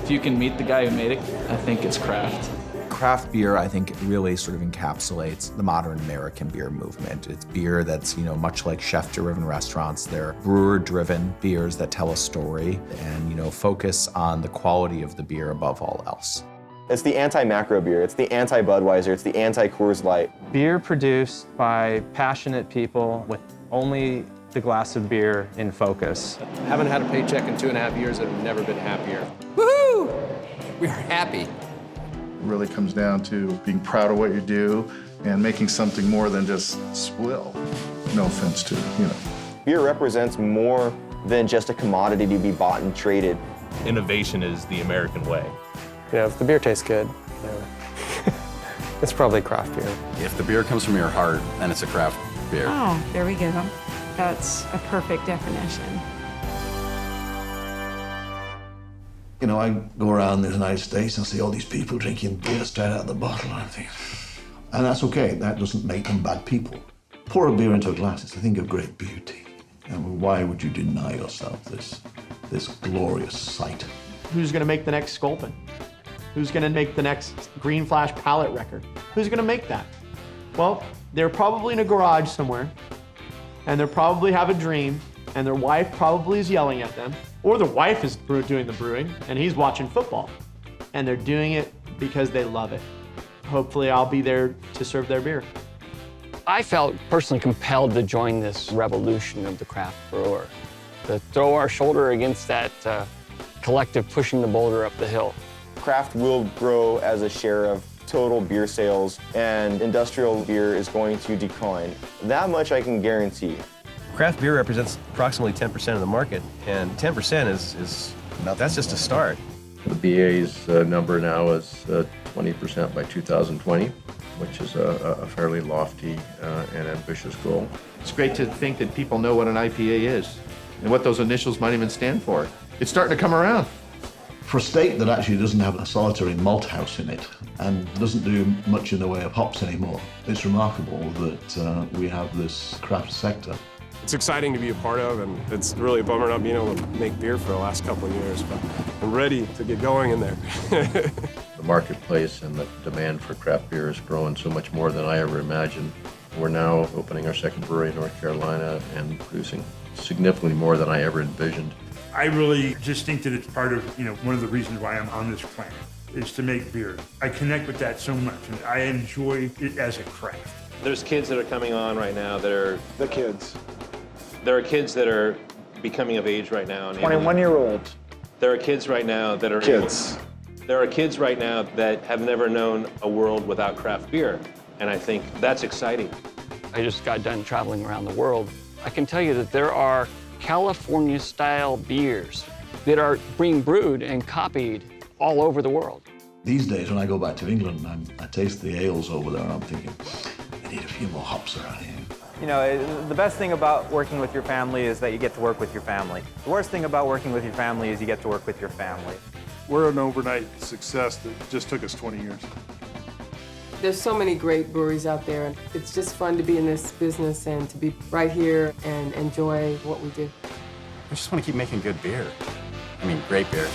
If you can meet the guy who made it, I think it's craft. Craft beer, I think, really sort of encapsulates the modern American beer movement. It's beer that's, much like chef-driven restaurants. They're brewer-driven beers that tell a story and, focus on the quality of the beer above all else. It's the anti-macro beer, it's the anti-Budweiser, it's the anti-Coors Light. Beer produced by passionate people with only the glass of beer in focus. Haven't had a paycheck in 2.5 years and have never been happier. Woohoo! We are happy. It really comes down to being proud of what you do and making something more than just swill. No offense to, Beer represents more than just a commodity to be bought and traded. Innovation is the American way. If the beer tastes good, it's probably craft beer. If the beer comes from your heart, then it's a craft beer. Oh, there we go. That's a perfect definition. I go around the United States and see all these people drinking beer straight out of the bottle, and I think, and that's okay. That doesn't make them bad people. Pour a beer into a glass, it's a thing of great beauty. And why would you deny yourself this glorious sight? Who's going to make the next Sculpin? Who's going to make the next Green Flash palette record? Who's going to make that? Well, they're probably in a garage somewhere, and they probably have a dream, and their wife probably is yelling at them, or the wife is doing the brewing, and he's watching football, and they're doing it because they love it. Hopefully, I'll be there to serve their beer. I felt personally compelled to join this revolution of the craft brewer, to throw our shoulder against that collective pushing the boulder up the hill. Craft will grow as a share of total beer sales, and industrial beer is going to decline. That much I can guarantee. Craft beer represents approximately 10% of the market, and 10% is that's just a start. The BA's number now is 20% by 2020, which is a fairly lofty and ambitious goal. It's great to think that people know what an IPA is and what those initials might even stand for. It's starting to come around. For a state that actually doesn't have a solitary malt house in it and doesn't do much in the way of hops anymore, it's remarkable that we have this craft sector. It's exciting to be a part of, and it's really a bummer not being able to make beer for the last couple of years, but I'm ready to get going in there. The marketplace and the demand for craft beer is growing so much more than I ever imagined. We're now opening our second brewery in North Carolina and producing significantly more than I ever envisioned. I really just think that it's part of, one of the reasons why I'm on this planet, is to make beer. I connect with that so much, and I enjoy it as a craft. There's kids that are coming on right now that are... The kids. There are kids that are becoming of age right now. 21-year-olds. There are kids right now that are... Kids. There are kids right now that have never known a world without craft beer, and I think that's exciting. I just got done traveling around the world. I can tell you that there are California-style beers that are being brewed and copied all over the world. These days, when I go back to England and I taste the ales over there, and I'm thinking, I need a few more hops around here. You know, the best thing about working with your family is that you get to work with your family. The worst thing about working with your family is you get to work with your family. We're an overnight success that just took us 20 years. There's so many great breweries out there, and it's just fun to be in this business and to be right here and enjoy what we do. I just want to keep making good beer. I mean, great beer.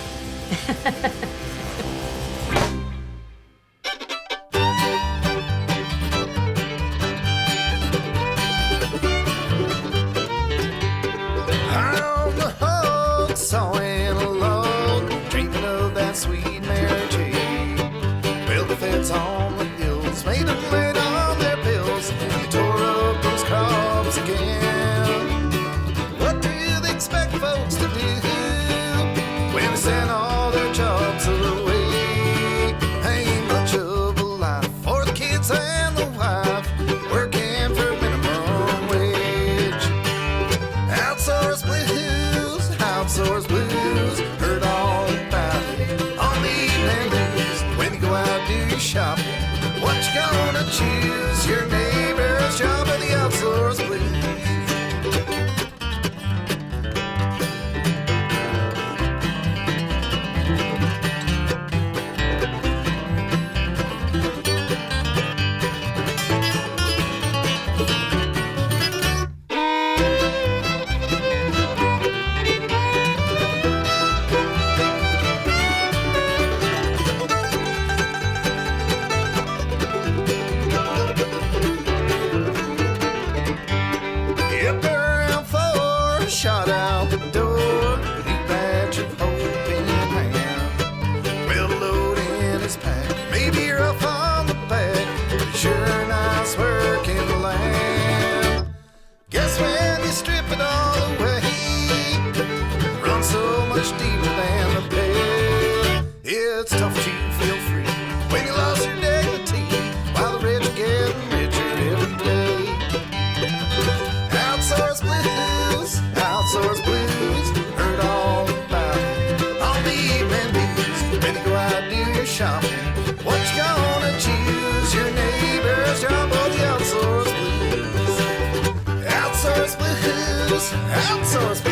On the hog, sawing a log, dreaming of that sweet Mary Jane. Well, the feds on the hills made them lay on their bills, and he tore up those crops again. What do they expect folks to do when they send all their jobs away? Ain't much of a life for the kids and the wife, working for minimum wage. Outsource blues, heard all about it on the evening news. When you go out, do your shopping, what you gonna choose? Your neighbor's job or the outsource blues? Yep, around 4, shot out the door, new batch of hope in hand. Well, load in his pack, maybe rough on the back, but sure nice work in the land. Guess when you strip it all away, run so much deeper than the pay. It's tough to feel free when you lost your dignity, while the rich are getting richer every day. Outsource blues, heard all about it on the evening news. When you go out, do your shopping, what you gonna choose? Your neighbor's job or the outsource blues? Outsource blues, outsource blues.